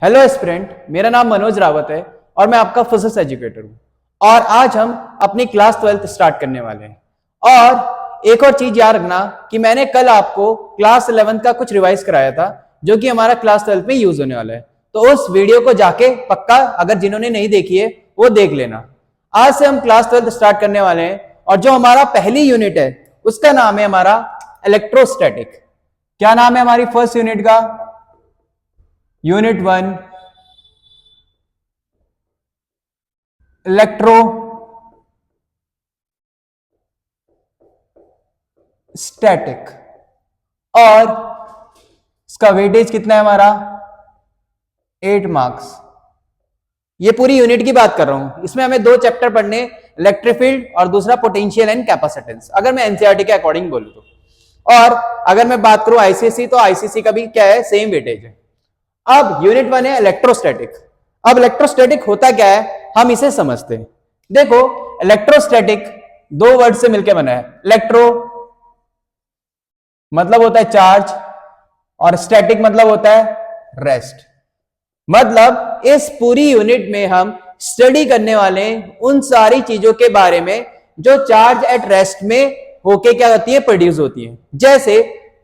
Hello aspirant, मेरा नाम मनोज रावत है और मैं आपका फिजिक्स एजुकेटर हूं। और आज हम अपनी क्लास 12th स्टार्ट करने वाले हैं। और एक और चीज याद रखना कि मैंने कल आपको क्लास 11th का कुछ रिवाइज कराया था जो कि हमारा क्लास 12th में यूज होने वाला है। तो उस वीडियो को जाके पक्का अगर जिन्होंने नहीं देखी है वो देख लेना। आज से हम क्लास 12th स्टार्ट करने वाले हैं और जो हमारा पहली यूनिट है उसका नाम है हमारा इलेक्ट्रोस्टैटिक। क्या नाम है हमारी फर्स्ट यूनिट का? Unit 1 electro static. और इसका वेटेज कितना है हमारा? 8 मार्क्स। ये पूरी यूनिट की बात कर रहा हूं। इसमें हमें दो चैप्टर पढ़ने, इलेक्ट्रिक फील्ड और दूसरा पोटेंशियल एंड कैपेसिटेंस, अगर मैं एनसीईआरटी के अकॉर्डिंग बोलूं तो। और अगर मैं बात करूं आईसीएसई तो आईसीएसई का भी क्या है, सेम वेटेज है। अब यूनिट 1 है इलेक्ट्रोस्टैटिक। अब इलेक्ट्रोस्टैटिक होता क्या है हम इसे समझते हैं। देखो, इलेक्ट्रोस्टैटिक दो वर्ड से मिलकर बना है। इलेक्ट्रो मतलब होता है चार्ज और स्टैटिक मतलब होता है रेस्ट। मतलब इस पूरी यूनिट में हम स्टडी करने वाले हैं उन सारी चीजों के बारे में जो चार्ज एट रेस्ट में होके क्या होती है, प्रोड्यूस होती है। जैसे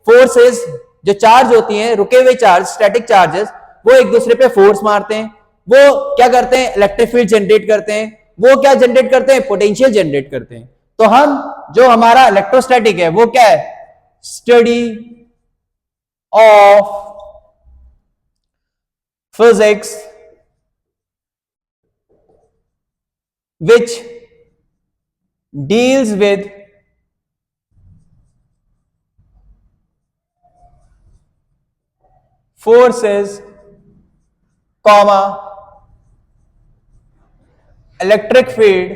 फोर्सेस, जो चार्ज होती हैं, रुके हुए चार्ज, स्टैटिक चार्जेस, वो एक दूसरे पे फोर्स मारते हैं, वो क्या करते हैं, इलेक्ट्रिक फील्ड जनरेट करते हैं। वो क्या जनरेट करते हैं, पोटेंशियल जनरेट करते हैं। तो हम जो हमारा इलेक्ट्रोस्टैटिक है वो क्या है, study of physics which deals with forces, comma, electric field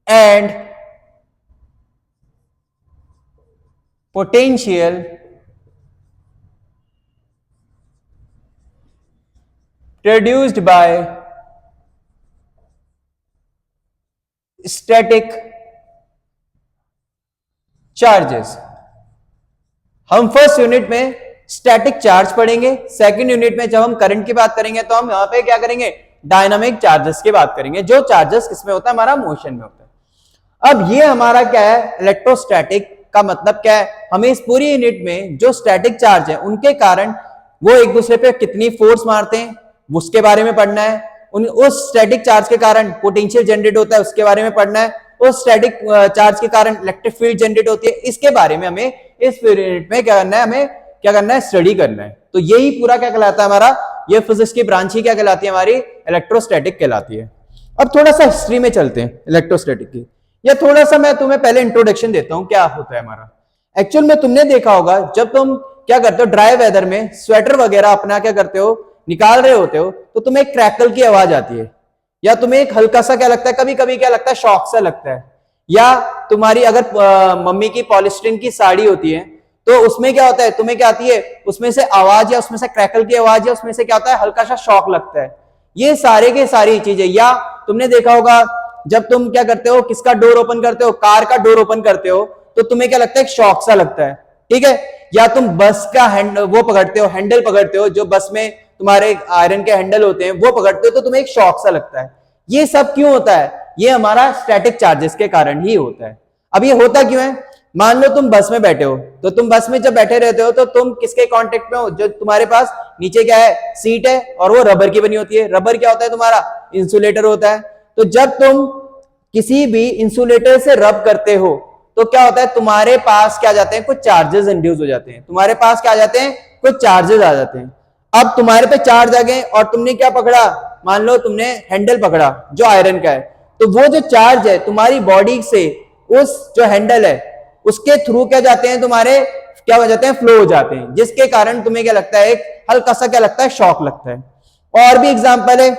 and potential produced by static charges। हम फर्स्ट यूनिट में स्टैटिक चार्ज पढ़ेंगे, सेकंड यूनिट में जब हम करंट की बात करेंगे तो हम यहां पे क्या करेंगे, डायनामिक चार्जेस की बात करेंगे, जो चार्जेस किसमें होता है, हमारा मोशन में होता है। अब ये हमारा क्या है, इलेक्ट्रोस्टैटिक का मतलब क्या है, हमें इस पूरी यूनिट में जो स्टैटिक चार्ज है उनके कारण वो एक दूसरे पे कितनी फोर्स मारते हैं उसके बारे में पढ़ना है। उस स्टैटिक चार्ज के कारण पोटेंशियल जनरेट होता है उसके बारे में पढ़ना है। उस स्टैटिक चार्ज के कारण इलेक्ट्रिक फील्ड जनरेट होती है, इसके बारे में हमें इस यूनिट में क्या करना है, हमें क्या करना है, स्टडी करना है। तो यही पूरा क्या कहलाता है हमारा, ये फिजिक्स की ब्रांच ही क्या कहलाती है, हमारी इलेक्ट्रोस्टैटिक कहलाती है। अब थोड़ा सा हिस्ट्री में चलते हैं इलेक्ट्रोस्टैटिक की, या थोड़ा सा मैं तुम्हें पहले इंट्रोडक्शन देता हूं क्या होता है हमारा। एक्चुअल में तुमने देखा होगा जब तुम क्या करते हो, ड्राई वेदर में स्वेटर वगैरह अपना क्या करते हो, निकाल रहे होते हो, तो तुम्हें एक क्रैकल की आवाज आती है, या तुम्हें एक हल्का सा क्या लगता है, कभी कभी क्या लगता है, शॉक सा लगता है। या तुम्हारी अगर मम्मी की पॉलिस्टीन की साड़ी होती है तो उसमें क्या होता है, तुम्हें क्या आती है, उसमें से आवाज या उसमें से क्रैकल की आवाज या उसमें से क्या होता है, हल्का सा शॉक लगता है। ये सारे के सारी चीजें। या तुमने देखा होगा जब तुम क्या करते हो, किसका डोर ओपन करते हो, कार का डोर ओपन करते हो, तो तुम्हें क्या लगता है, शॉक सा लगता है, ठीक है। या तुम बस का वो पकड़ते हो, हैंडल पकड़ते हो, जो बस में तुम्हारे आयरन के हैंडल होते हैं वो पकड़ते हो, तो तुम्हें एक शॉक सा लगता है। ये सब क्यों होता है, ये हमारा स्टैटिक चार्जेस के कारण ही होता है। अब ये होता क्यों है, मान लो तुम बस में बैठे हो, तो तुम बस में जब बैठे रहते हो तो तुम किसके कांटेक्ट में हो, जो तुम्हारे पास नीचे क्या है, सीट है, और वो रबर की बनी होती है। रबर क्या होता है, तुम्हारा इंसुलेटर होता है। तो जब तुम किसी भी इंसुलेटर से रब करते हो तो क्या होता है, तुम्हारे पास क्या जाते हैं, कुछ चार्जेस इंड्यूस हो जाते हैं, तुम्हारे पास क्या आ जाते हैं, कुछ चार्जेस आ जाते हैं। अब तुम्हारे पे चार्ज आ गए और तुमने क्या पकड़ा, मान लो तुमने हैंडल पकड़ा जो आयरन का है, तो वो जो चार्ज है तुम्हारी बॉडी से उस जो हैंडल है उसके थ्रू क्या जाते हैं, तुम्हारे क्या हो जाते हैं, फ्लो हो जाते हैं, जिसके कारण तुम्हें क्या लगता है, एक हल्का सा क्या लगता है, शॉक लगता है। और भी एग्जांपल है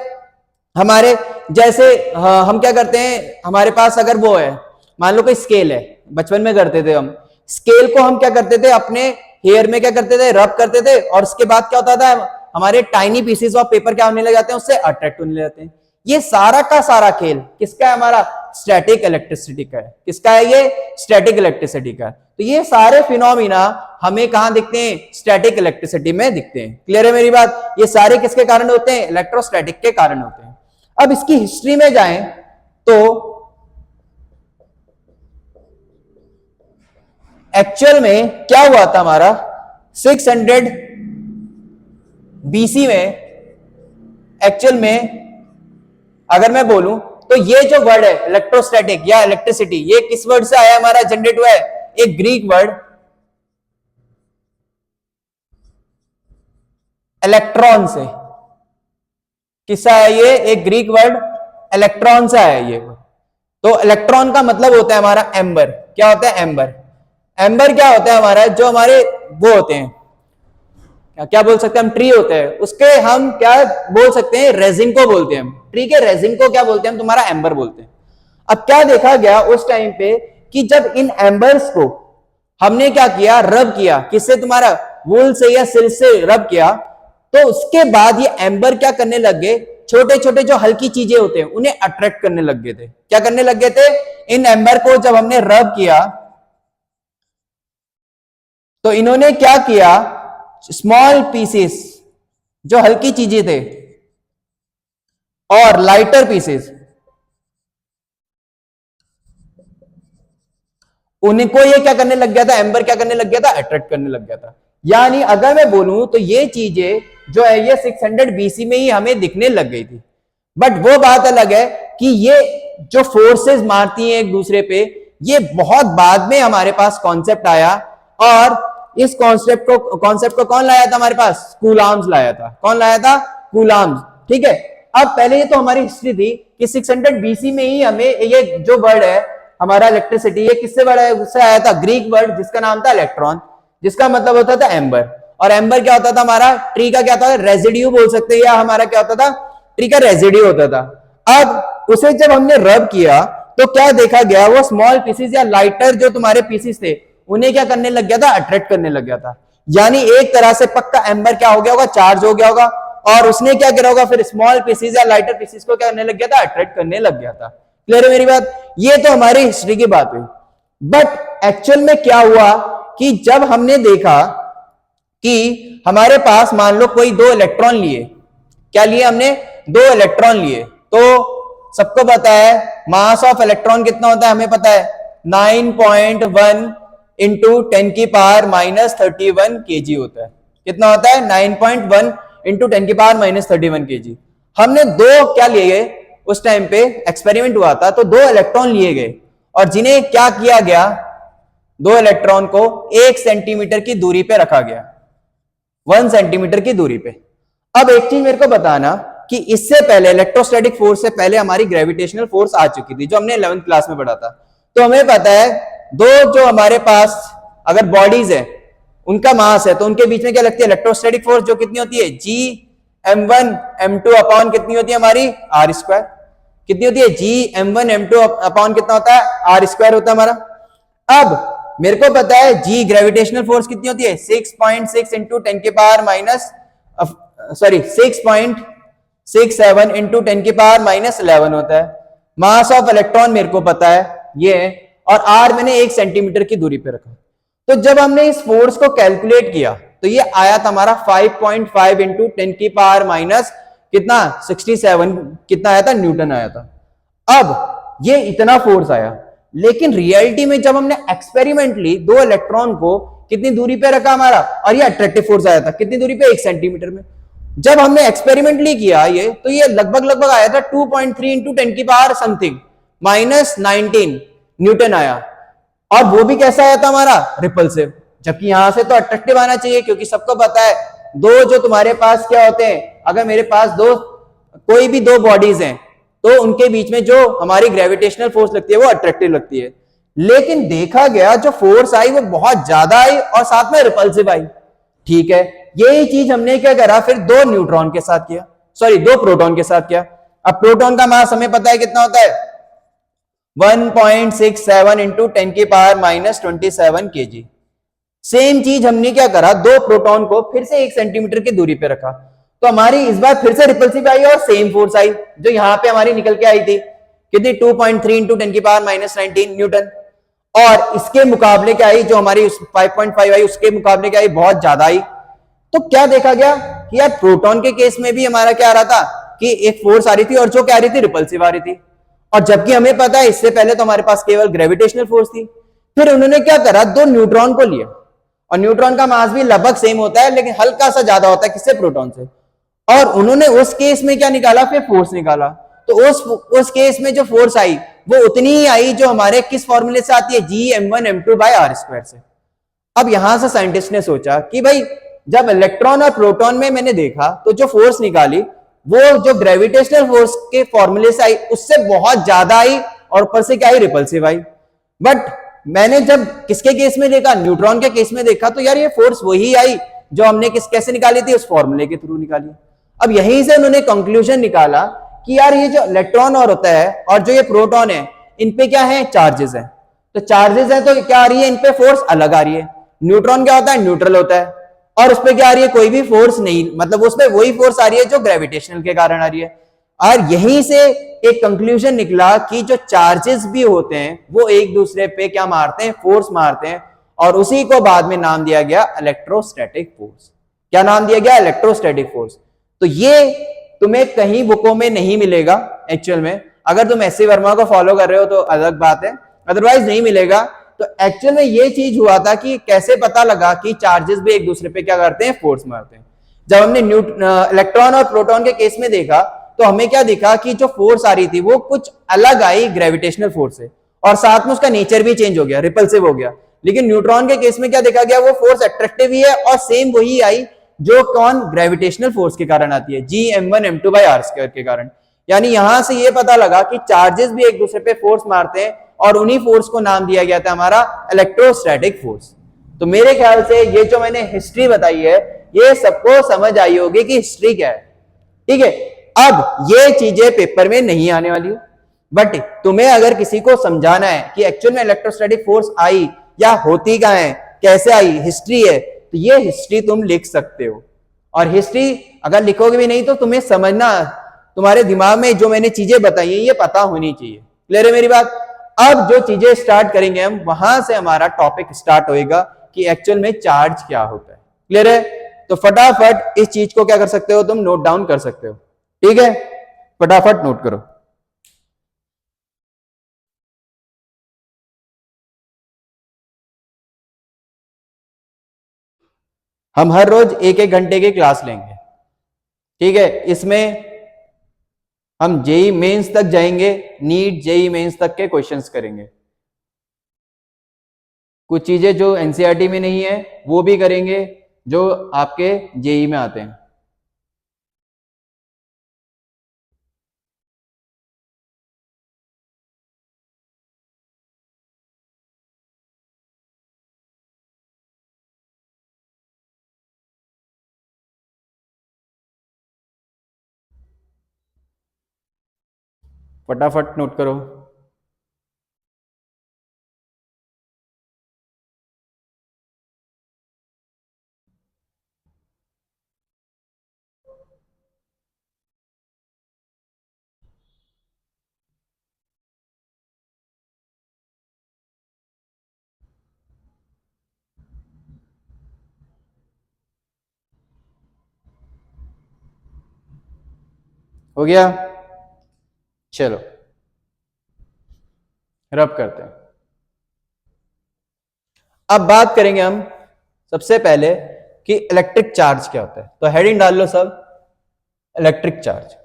हमारे, जैसे हम क्या करते हैं, हमारे पास अगर वो है, मान लो कोई स्केल है, बचपन में करते थे हम, स्केल को हम क्या करते थे, अपने हेयर में क्या करते थे, रब करते थे, और उसके बाद क्या होता था, हमारे टाइनी पीसेस ऑफ पेपर क्या होने लग जाते हैं, उससे अट्रैक्ट होने लग जाते हैं। ये सारा का सारा खेल किसका है? हमारा स्टैटिक इलेक्ट्रिसिटी का है। किसका है? ये स्टैटिक इलेक्ट्रिसिटी का। तो ये सारे फिनोमिना हमें कहां दिखते हैं? स्टैटिक इलेक्ट्रिसिटी में दिखते हैं। क्लियर है मेरी बात? ये सारे किसके कारण होते हैं? इलेक्ट्रोस्टैटिक के कारण होते हैं। अब इसकी हिस्ट्री में जाएं तो एक्चुअल में क्या हुआ था हमारा 600 बीसी में, एक्चुअल में अगर मैं बोलूं तो ये जो वर्ड है इलेक्ट्रोस्टैटिक या इलेक्ट्रिसिटी, ये किस वर्ड से आया? हमारा जनरेट हुआ है एक ग्रीक वर्ड इलेक्ट्रॉन से। किससे आया ये? एक ग्रीक वर्ड इलेक्ट्रॉन से आया ये। तो इलेक्ट्रॉन का मतलब होता है हमारा एम्बर। क्या होता है? एम्बर। एम्बर क्या होता है हमारा? जो हमारे वो होते हैं, क्या बोल सकते हैं हम? ट्री होते हैं, उसके हम क्या बोल सकते हैं? रेजिन को बोलते हैं हम। ट्री के रेजिन को क्या बोलते हैं हम? तुम्हारा एम्बर बोलते हैं। अब क्या देखा गया उस टाइम पे कि जब इन एम्बर्स को हमने क्या किया? रब किया। किससे? तुम्हारा वूल से या सिल्क से रब किया। तो उसके बाद ये एम्बर क्या करने लग गए? छोटे छोटे जो हल्की चीजें होते हैं उन्हें अट्रैक्ट करने लग गए थे। क्या करने लग गए थे? इन एम्बर को जब हमने रब किया तो इन्होंने क्या किया? स्मॉल पीसेस, जो हल्की चीजें थे, और लाइटर पीसेस, उनको ये क्या करने लग गया था? एम्बर क्या करने लग गया था? अट्रैक्ट करने लग गया था। यानी अगर मैं बोलूं तो ये चीजें जो है ये 600 बीसी में ही हमें दिखने लग गई थी। बट वो बात अलग है कि ये जो फोर्सेस मारती हैं एक दूसरे पे, ये बहुत बाद में हमारे पास कॉन्सेप्ट आया। और इस कॉन्सेप्ट को कौन लाया था हमारे पास? कूलाम्स लाया था। कौन लाया था? कूलाम्स। ठीक है। अब पहले ये तो हमारी हिस्ट्री थी कि 600 बीसी में ही हमें ये जो वर्ड है हमारा इलेक्ट्रिसिटी, ये किससे वर्ड है? उससे आया था ग्रीक वर्ड जिसका नाम था इलेक्ट्रॉन, जिसका मतलब होता था एम्बर। और एम्बर क्या होता था? हमारा ट्री का क्या था? रेजिड्यू बोल सकते हैं, या हमारा क्या होता था? ट्री का रेजिड्यू होता था। अब उसे जब हमने रब किया तो क्या देखा गया? वो स्मॉल पीसेस या लाइटर जो तुम्हारे पीसेस थे उन्हें क्या करने लग गया था? अट्रैक्ट करने लग गया था। यानी एक तरह से पक्का एम्बर क्या हो गया होगा? चार्ज हो गया होगा। और उसने क्या करा होगा? फिर स्मॉल पीसेस या लाइटर पीसेस को क्या करने लग गया था? अट्रैक्ट करने लग गया था। क्लियर है मेरी बात? ये तो हमारी हिस्ट्री की बात हुई। बट एक्चुअल में क्या हुआ कि जब हमने देखा कि हमारे पास मान लो कोई दो इलेक्ट्रॉन लिए, क्या लिए हमने? दो इलेक्ट्रॉन लिए। तो सबको पता है मास ऑफ इलेक्ट्रॉन कितना होता है? हमें पता है 9.1 इंटू 10 की पावर माइनस 31 केजी होता है। कितना होता है? 9.1 इंटू 10 की पावर माइनस 31 केजी। हमने दो क्या लिए गए? उस टाइम पे एक्सपेरिमेंट हुआ था तो दो इलेक्ट्रॉन लिए गए और जिन्हें क्या किया गया? दो इलेक्ट्रॉन को 1 सेंटीमीटर की दूरी पे रखा गया, 1 सेंटीमीटर की दूरी पे। अब एक चीज मेरे को बताना कि इससे पहले इलेक्ट्रोस्टैटिक फोर्स से पहले हमारी ग्रेविटेशनल फोर्स आ चुकी थी जो हमने 11th क्लास में पढ़ा था। तो हमें पता है दो जो हमारे पास अगर बॉडीज है उनका मास है तो उनके बीच में क्या लगती है? इलेक्ट्रोस्टैटिक फोर्स, जो कितनी होती है? जी m1 m2 अपॉन कितनी होती है हमारी? R square. कितनी होती है? जी m1 m2 अपॉन कितना होता है? आर स्क्वायर होता है हमारा। अब मेरे को पता है जी ग्रेविटेशनल फोर्स कितनी होती है? 6.6 इंटू 10 की पावर माइनस 6.67 इंटू 10 की पावर माइनस 11 होता है। मास ऑफ इलेक्ट्रॉन मेरे को पता है ये है, और आर मैंने 1 सेंटीमीटर की दूरी पे रखा। तो जब हमने इस फोर्स को कैलकुलेट किया तो ये आया था हमारा 5.5 इंटू 10 की पावर माइनस कितना? 67 कितना आया था? न्यूटन आया था। अब ये इतना फोर्स आया, लेकिन रियलिटी में जब हमने एक्सपेरिमेंटली दो इलेक्ट्रॉन को कितनी दूरी पे रखा हमारा, और ये अट्रैक्टिव फोर्स आया था कितनी दूरी पे? 1 सेंटीमीटर में। जब हमने एक्सपेरिमेंटली किया ये तो ये लगभग आया था 2.3 इंटू 10 की पावर समथिंग माइनस 19 न्यूटन आया। और वो भी कैसा आया था हमारा? रिपल्सिव। जबकि यहां से तो अट्रैक्टिव आना चाहिए, क्योंकि सबको पता है दो जो तुम्हारे पास क्या होते हैं, अगर मेरे पास कोई भी दो बॉडीज हैं तो उनके बीच में जो हमारी ग्रेविटेशनल फोर्स लगती है वो अट्रैक्टिव लगती है। लेकिन देखा गया जो फोर्स आई वो बहुत ज्यादा आई और साथ में रिपल्सिव आई। ठीक है, यही चीज हमने क्या करा फिर दो न्यूट्रॉन के साथ किया, दो प्रोटॉन के साथ किया। अब प्रोटॉन का मास हमें पता है कितना होता है? 1.67 इंटू 10 की पावर माइनस 27 केजी। सेम चीज हमने क्या करा? दो प्रोटॉन को फिर से 1 सेंटीमीटर की दूरी पे रखा। तो हमारी इस बार फिर से रिपल्सिव आई और सेम फोर्स आई जो यहां पे हमारी निकल के आई थी, कितनी 2.3 इंटू 10⁻⁻19 न्यूटन। और इसके मुकाबले क्या आई, जो हमारी 5.5 आई उसके मुकाबले क्या आई, बहुत ज्यादा आई। तो क्या देखा गया कि यार प्रोटॉन के केस में भी हमारा क्या आ रहा था कि एक फोर्स आ रही थी और जो क्या आ रही थी, रिपल्सिव आ रही थी। और जबकि हमें पता है इससे पहले तो हमारे पास केवल ग्रेविटेशनल फोर्स थी। फिर उन्होंने क्या करा, दो न्यूट्रॉन को लिया, और न्यूट्रॉन का मास भी लगभग सेम होता है लेकिन हल्का सा ज्यादा होता है किससे, प्रोटॉन से। और उन्होंने उस केस में क्या निकाला, फिर फोर्स निकाला। तो उस केस में जो फोर्स आई वो उतनी ही आई जो हमारे किस फॉर्मूले से आती है, G m1m2/r² से। अब यहां से साइंटिस्ट ने सोचा कि भाई जब इलेक्ट्रॉन और प्रोटॉन में मैंने देखा तो जो फोर्स निकाली वो जो ग्रेविटेशनल फोर्स के फॉर्मूले से आई उससे बहुत ज्यादा आई, और ऊपर से क्या आई, रिपल्सिव आई। बट मैंने जब किसके केस में देखा, न्यूट्रॉन के केस में देखा, तो यार ये फोर्स वही आई जो हमने कैसे निकाली थी, उस फॉर्मूले के थ्रू निकाली। अब यहीं से उन्होंने कंक्लूजन निकाला कि यार ये जो इलेक्ट्रॉन और होता है और जो ये प्रोटॉन है, इन पे क्या है, चार्जेस है। तो चार्जेस है तो क्या आ रही है, इन पे फोर्स अलग आ रही है। न्यूट्रॉन क्या होता है, न्यूट्रल होता है, और उस पर क्या आ रही है, कोई भी फोर्स नहीं, मतलब उसमें वही फोर्स आ रही है जो ग्रेविटेशनल के कारण आ रही है। और यहीं से एक कंक्लूजन निकला कि जो चार्जेस भी होते हैं वो एक दूसरे पे क्या मारते हैं, फोर्स मारते हैं, और उसी को बाद में नाम दिया गया इलेक्ट्रोस्टैटिक फोर्स। क्या नाम दिया गया, इलेक्ट्रोस्टैटिक फोर्स। तो ये तुम्हें कहीं बुकों में नहीं मिलेगा एक्चुअल में। अगर तुम एस सी वर्मा को फॉलो कर रहे हो तो अलग बात है, अदरवाइज नहीं मिलेगा। तो एक्चुअल में ये चीज हुआ था कि कैसे पता लगा कि चार्जेस भी एक दूसरे पे क्या करते हैं, फोर्स मारते हैं। जब हमने इलेक्ट्रॉन और प्रोटॉन के केस में देखा तो हमें क्या दिखा कि जो फोर्स आ रही थी वो कुछ अलग आई ग्रेविटेशनल फोर्स से, और साथ में उसका नेचर भी चेंज हो गया, रिपल्सिव हो गया। लेकिन न्यूट्रॉन के केस में क्या देखा गया, वो फोर्स अट्रैक्टिव ही है और सेम वही आई जो कौन, ग्रेविटेशनल फोर्स के कारण आती है, Gm1m2/r² के कारण। यानी यहां से ये पता लगा कि चार्जेस भी एक दूसरे पे फोर्स मारते हैं, और उन्हीं फोर्स को नाम दिया गया था हमारा इलेक्ट्रोस्टैटिक फोर्स। तो मेरे ख्याल से ये जो मैंने हिस्ट्री बताई है ये सबको समझ आई होगी कि हिस्ट्री क्या है, ठीक है। अब ये चीजें पेपर में नहीं आने वाली, बट तुम्हें अगर किसी को समझाना है कि एक्चुअल में इलेक्ट्रोस्टैटिक फोर्स आई या होती कहां है, कैसे आई, हिस्ट्री है, तो ये हिस्ट्री तुम लिख सकते हो। और हिस्ट्री अगर लिखोगे भी नहीं तो तुम्हें समझना, तुम्हारे दिमाग में जो मैंने चीजें बताई है ये पता होनी चाहिए। क्लियर है मेरी बात। अब जो चीजें स्टार्ट करेंगे हम, वहां से हमारा टॉपिक स्टार्ट होएगा कि एक्चुअल में चार्ज क्या होता है। क्लियर है। तो फटाफट इस चीज को क्या कर सकते हो, तुम नोट डाउन कर सकते हो, ठीक है। फटाफट नोट करो। हम हर रोज एक एक घंटे की क्लास लेंगे, ठीक है। इसमें हम जेई मेंस तक जाएंगे, नीट जेई मेंस तक के क्वेश्चंस करेंगे। कुछ चीजें जो एनसीईआरटी में नहीं है वो भी करेंगे जो आपके जेई में आते हैं। फटाफट नोट करो। हो गया, चलो रब करते हैं। अब बात करेंगे हम सबसे पहले कि इलेक्ट्रिक चार्ज क्या होता है। तो हेडिंग डाल लो सब, इलेक्ट्रिक चार्ज।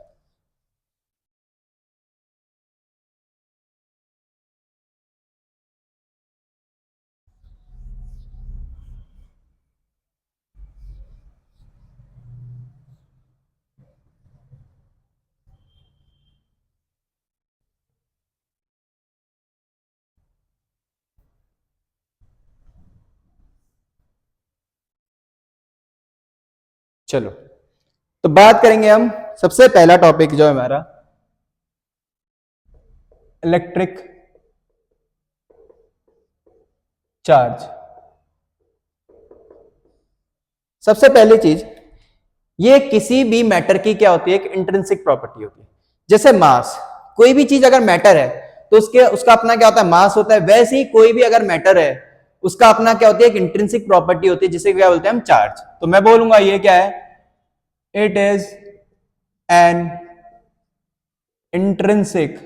चलो तो बात करेंगे हम, सबसे पहला टॉपिक जो है हमारा इलेक्ट्रिक चार्ज। सबसे पहली चीज ये किसी भी मैटर की क्या होती है, एक इंट्रिंसिक प्रॉपर्टी होती है। जैसे मास, कोई भी चीज अगर मैटर है तो उसके उसका अपना क्या होता है, मास होता है। वैसे ही कोई भी अगर मैटर है उसका अपना क्या होती है, एक इंट्रिंसिक प्रॉपर्टी होती है, जिसे क्या बोलते हैं हम, चार्ज। तो मैं बोलूंगा ये क्या है, it is an intrinsic,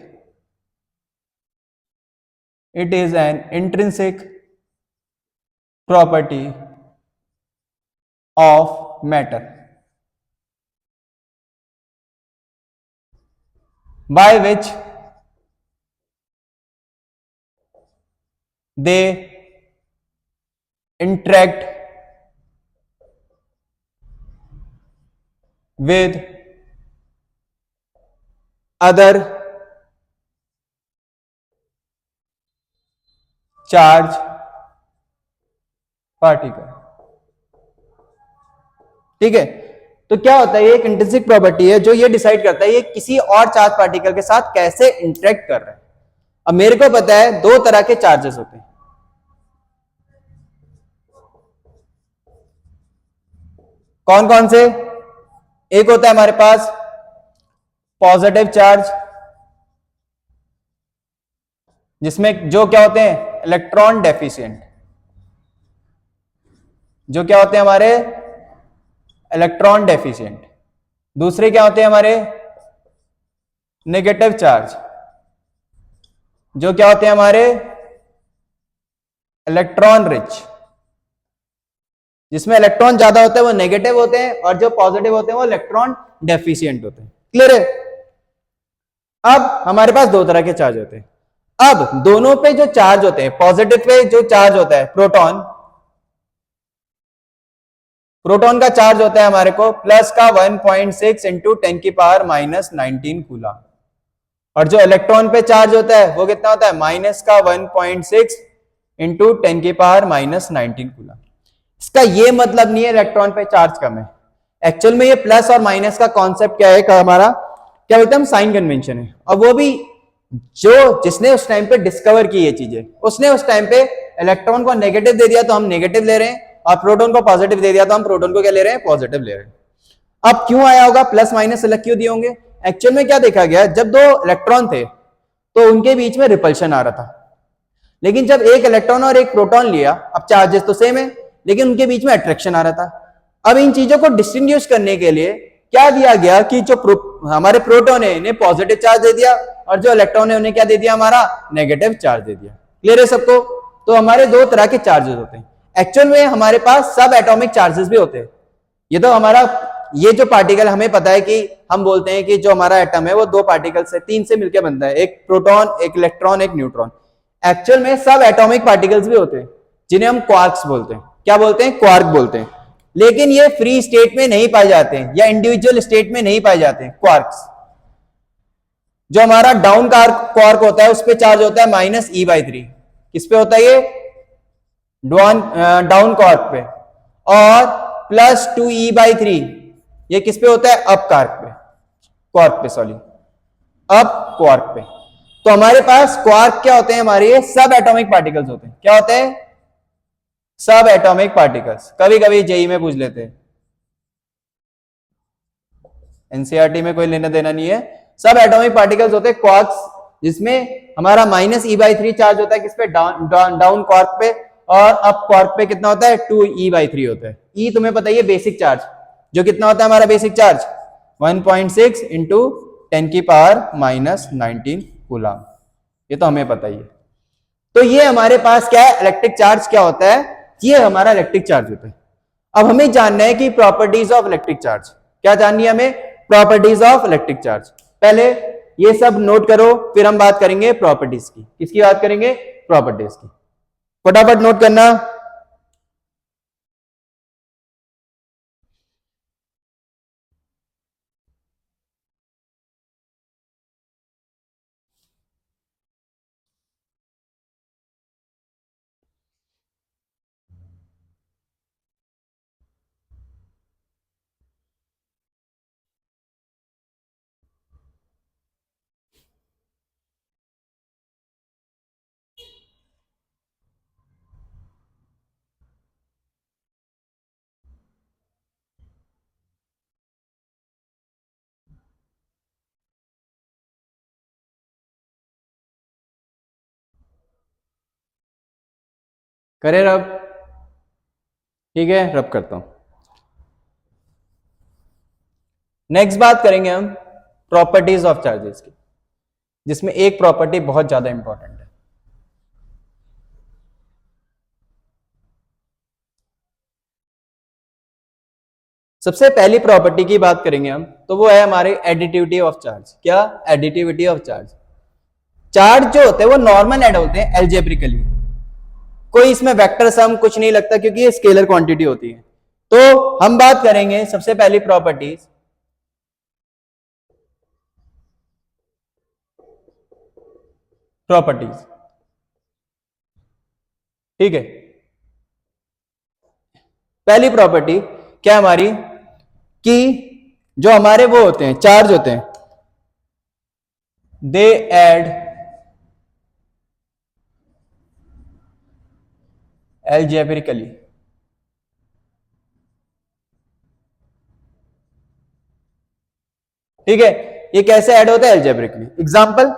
it is an intrinsic property of matter by which they interact with other charge particle। ठीक है, तो क्या होता है, ये एक इंट्रिंसिक प्रॉपर्टी है जो ये डिसाइड करता है ये किसी और चार्ज पार्टिकल के साथ कैसे इंटरेक्ट कर रहा है। अब मेरे को पता है दो तरह के चार्जेस होते हैं। कौन कौन से? एक होता है हमारे पास पॉजिटिव चार्ज, जिसमें जो क्या होते हैं, इलेक्ट्रॉन डेफिशिएंट, जो क्या होते हैं हमारे, इलेक्ट्रॉन डेफिशिएंट। दूसरे क्या होते हैं हमारे, नेगेटिव चार्ज, जो क्या होते हैं हमारे, इलेक्ट्रॉन रिच, जिसमें इलेक्ट्रॉन ज्यादा होते हैं वो नेगेटिव होते हैं, और जो पॉजिटिव होते हैं वो इलेक्ट्रॉन डेफिशिएंट होते हैं। क्लियर है? अब हमारे पास दो तरह के चार्ज होते हैं। अब दोनों पे जो चार्ज होते हैं, पॉजिटिव पे जो चार्ज होता है प्रोटॉन, प्रोटॉन का चार्ज होता है हमारे को प्लस का 1.6 इंटू 10 की पावर माइनस 19 कूलम, और जो इलेक्ट्रॉन पे चार्ज होता है वो कितना होता है, माइनस का 1.6 इंटू 10 की पावर माइनस 19 कूलम। इसका ये मतलब नहीं है इलेक्ट्रॉन पे चार्ज कम है। एक्चुअल में ये प्लस और माइनस का कॉन्सेप्ट क्या है, हमारा क्या बोलते हैं हम, साइन कन्वेंशन है। और वो भी जो जिसने उस टाइम पे डिस्कवर की ये चीजें, उसने उस टाइम पे इलेक्ट्रॉन को नेगेटिव दे दिया तो हम नेगेटिव ले रहे हैं, और प्रोटॉन को पॉजिटिव दे दिया तो हम प्रोटॉन को क्या ले रहे हैं, पॉजिटिव ले रहे हैं। अब क्यों आया होगा, प्लस माइनस अलग क्यों दिए होंगे? एक्चुअल में क्या देखा गया, जब दो इलेक्ट्रॉन थे तो उनके बीच में रिपल्शन आ रहा था, लेकिन जब एक इलेक्ट्रॉन और एक प्रोटॉन लिया, अब चार्जेस तो सेम है लेकिन उनके बीच में अट्रैक्शन आ रहा था। अब इन चीजों को डिस्टिंग्विश करने के लिए क्या दिया गया कि जो हमारे प्रोटॉन है इन्हें पॉजिटिव चार्ज दे दिया, और जो इलेक्ट्रॉन है उन्हें क्या दे दिया, हमारा नेगेटिव चार्ज दे दिया। क्लियर है सबको? तो हमारे दो तरह के चार्जेस होते हैं। एक्चुअल में हमारे पास सब एटॉमिक चार्जेस भी होते हैं। ये तो हमारा, ये जो पार्टिकल हमें पता है कि हम बोलते हैं कि जो हमारा एटम है वो दो पार्टिकल से, तीन से मिलकर बनता है, एक प्रोटॉन, एक इलेक्ट्रॉन, एक न्यूट्रॉन। एक्चुअल में सब एटॉमिक पार्टिकल्स भी होते हैं जिन्हें हम क्वार्क्स बोलते हैं। क्या बोलते हैं? क्वार्क बोलते हैं। लेकिन ये फ्री स्टेट में नहीं पाए जाते हैं या इंडिविजुअल स्टेट में नहीं पाए जाते हैं क्वार्क्स। जो हमारा डाउन क्वार्क होता है उस पर चार्ज होता है -e/3। किस पे होता है ये? डाउन क्वार्क पे। और +2e/3 ये किस पे होता है? अप क्वार्क पे, क्वार्क पे सॉरी, अप क्वार्क पे। तो हमारे पास क्वार्क क्या होते हैं, हमारे ये सब एटॉमिक पार्टिकल्स होते हैं। क्या होते हैं? सब एटॉमिक पार्टिकल्स। कभी कभी जेई में पूछ लेते हैं, एनसीईआरटी में कोई लेना देना नहीं है। सब एटॉमिक पार्टिकल्स होते हैं क्वार्क्स, जिसमें हमारा -e/3 चार्ज होता है किस पे? डाउन क्वार्क पे। और अप क्वार्क पे कितना होता है? 2e/3 होता है। ई तुम्हें पता ही है, बेसिक चार्ज। जो कितना होता है हमारा बेसिक चार्ज? 1.6 इंटू 10 की पावर माइनस 19 कूलम। ये तो हमें पता ही है। तो ये हमारे पास क्या है, इलेक्ट्रिक चार्ज क्या होता है, ये हमारा इलेक्ट्रिक चार्ज होता है। अब हमें जानना है कि प्रॉपर्टीज ऑफ इलेक्ट्रिक चार्ज क्या जाननी है हमें, प्रॉपर्टीज ऑफ इलेक्ट्रिक चार्ज। पहले ये सब नोट करो, फिर हम बात करेंगे प्रॉपर्टीज की। किसकी बात करेंगे? प्रॉपर्टीज की। फटाफट नोट करना। करें रब? ठीक है, रब करता हूं। नेक्स्ट बात करेंगे हम प्रॉपर्टीज ऑफ चार्जेस की, जिसमें एक प्रॉपर्टी बहुत ज्यादा इंपॉर्टेंट है। सबसे पहली प्रॉपर्टी की बात करेंगे हम, तो वो है हमारी एडिटिविटी ऑफ चार्ज। क्या? Additivity of charge. चार्ज जो होते हैं वो नॉर्मल ऐड होते हैं एल्जेब्रिकली, कोई इसमें वेक्टर सम कुछ नहीं लगता क्योंकि ये स्केलर क्वांटिटी होती है। तो हम बात करेंगे सबसे पहली प्रॉपर्टीज, ठीक है। पहली प्रॉपर्टी क्या हमारी, कि जो हमारे वो होते हैं चार्ज होते हैं, दे ऐड एल्जेब्रिकली। ठीक है, ये कैसे ऐड होता है? एल्जेब्रिकली। एग्जांपल,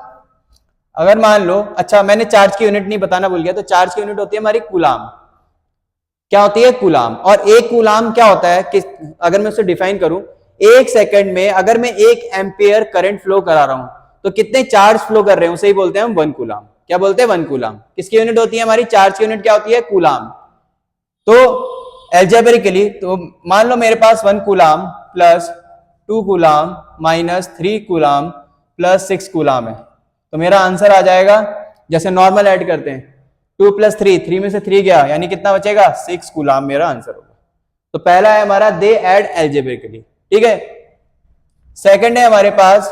अगर मान लो, अच्छा मैंने चार्ज की यूनिट नहीं बताना भूल गया, तो चार्ज की यूनिट होती है हमारी कूलाम। क्या होती है? कूलाम। और एक कूलाम क्या होता है कि अगर मैं उसे डिफाइन करूं, एक सेकंड में अगर मैं 1 एम्पियर करंट फ्लो करा रहा हूं तो कितने चार्ज फ्लो कर रहे हैं उसे ही बोलते हैं हम 1 कूलाम। क्या बोलते हैं? 1 कूलाम। किसकी यूनिट होती है? हमारी चार्ज की यूनिट क्या होती है? कूलाम। तो एल्जेब्रिकली, तो मान लो मेरे पास 1 coulomb plus 2 coulomb minus 3 coulomb plus 6 coulomb है, तो मेरा आंसर आ जाएगा, जैसे नॉर्मल ऐड करते हैं, 2 प्लस 3, 3 में से 3 गया, यानी कितना बचेगा? 6 कूलाम मेरा आंसर होगा। तो पहला है हमारा दे ऐड एल्जेब्रिकली। ठीक है। सेकंड है हमारे पास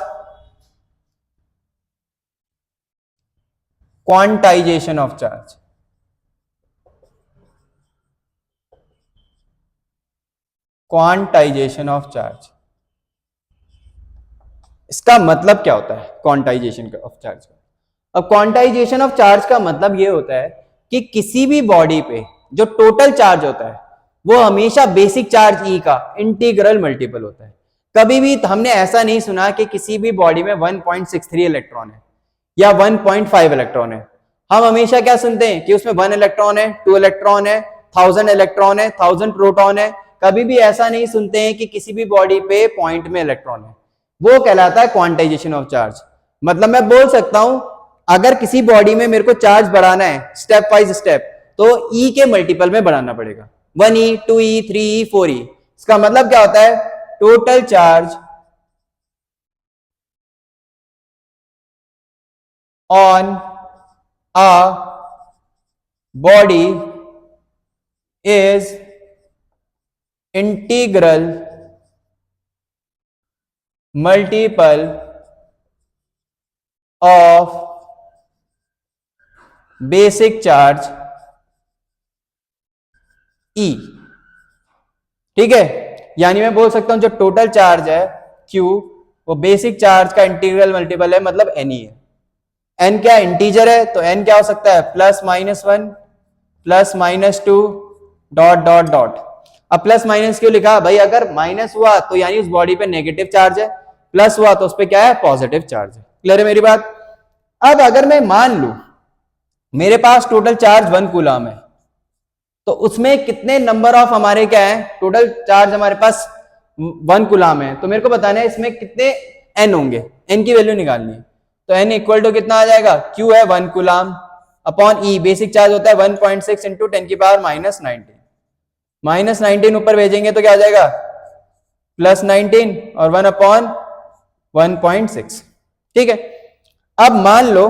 quantization of charge. Quantization of charge, इसका मतलब क्या होता है क्वांटाइजेशन ऑफ चार्ज का? अब क्वांटाइजेशन ऑफ चार्ज का मतलब ये होता है कि किसी भी बॉडी पे जो टोटल चार्ज होता है वो हमेशा बेसिक चार्ज ई का इंटीग्रल मल्टीपल होता है। कभी भी हमने ऐसा नहीं सुना कि किसी भी बॉडी में 1.63 इलेक्ट्रॉन है या 1.5 इलेक्ट्रॉन है। हम हमेशा क्या सुनते हैं कि उसमें 1 इलेक्ट्रॉन है, 2 इलेक्ट्रॉन है, 1000 इलेक्ट्रॉन है, 1000 प्रोटॉन है। कभी भी ऐसा नहीं सुनते हैं कि किसी भी बॉडी पे पॉइंट में इलेक्ट्रॉन है। वो कहलाता है क्वांटाइजेशन ऑफ चार्ज। मतलब मैं बोल सकता हूं, अगर किसी बॉडी में मेरे को चार्ज बढ़ाना है स्टेप वाइज स्टेप, तो ई के मल्टीपल में बढ़ाना पड़ेगा, 1e, 2e, 3e, 4e। इसका मतलब क्या होता है? Total charge on a body is integral multiple of basic charge E। ठीक है, यानी मैं बोल सकता हूं जो टोटल चार्ज है Q वो बेसिक चार्ज का इंटीग्रल मल्टीपल है, मतलब N ही है। N क्या इंटीजर है, तो N क्या हो सकता है? +-1 +-2 डॉट डॉट डॉट। अब प्लस माइनस क्यों लिखा भाई? अगर माइनस हुआ तो यानी उस बॉडी पे नेगेटिव चार्ज है, प्लस हुआ तो उस पे क्या है? पॉजिटिव चार्ज है। क्लियर है मेरी बात? अब अगर मैं मान लू मेरे पास टोटल चार्ज 1 कूलम है, तो उसमें कितने नंबर ऑफ हमारे क्या है? टोटल चार्ज हमारे पास 1 कूलम है, तो मेरे को बताना है इसमें कितने n होंगे, n की वैल्यू निकालनी है। तो n इक्वल टू कितना आ जाएगा? Q है 1 coulomb upon E, basic charge होता है 1.6 इंटू 10 की पावर -19 ऊपर भेजेंगे तो क्या आ जाएगा? +19 और 1 अपॉन 1.6। ठीक है। अब मान लो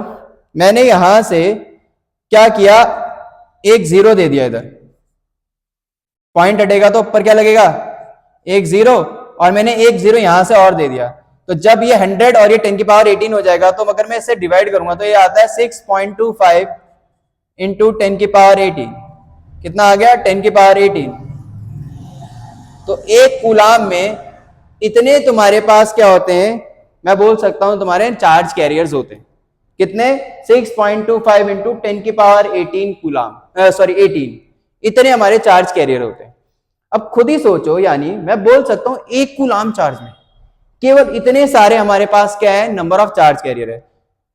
मैंने यहां से क्या किया, एक 0 दे दिया, इधर पॉइंट हटेगा तो ऊपर क्या लगेगा? एक 0, और मैंने एक 0 यहां से और दे दिया, तो जब ये 100 और ये 10 की पावर 18 हो जाएगा, तो अगर मैं इसे डिवाइड करूंगा तो ये आता है 6.25 इंटू 10 की पावर 18। कितना आ गया? 10 की पावर 18। तो एक कूलाम में इतने तुम्हारे पास क्या होते हैं? मैं बोल सकता हूं तुम्हारे चार्ज कैरियर्स होते हैं। कितने? 6.25 इंटू 10 की पावर 18 कूलाम, 18। इतने हमारे चार्ज कैरियर होते हैं। अब खुद ही सोचो, यानी मैं बोल सकता हूं एक कूलाम चार्ज में केवल इतने सारे हमारे पास क्या है? नंबर ऑफ चार्ज कैरियर है।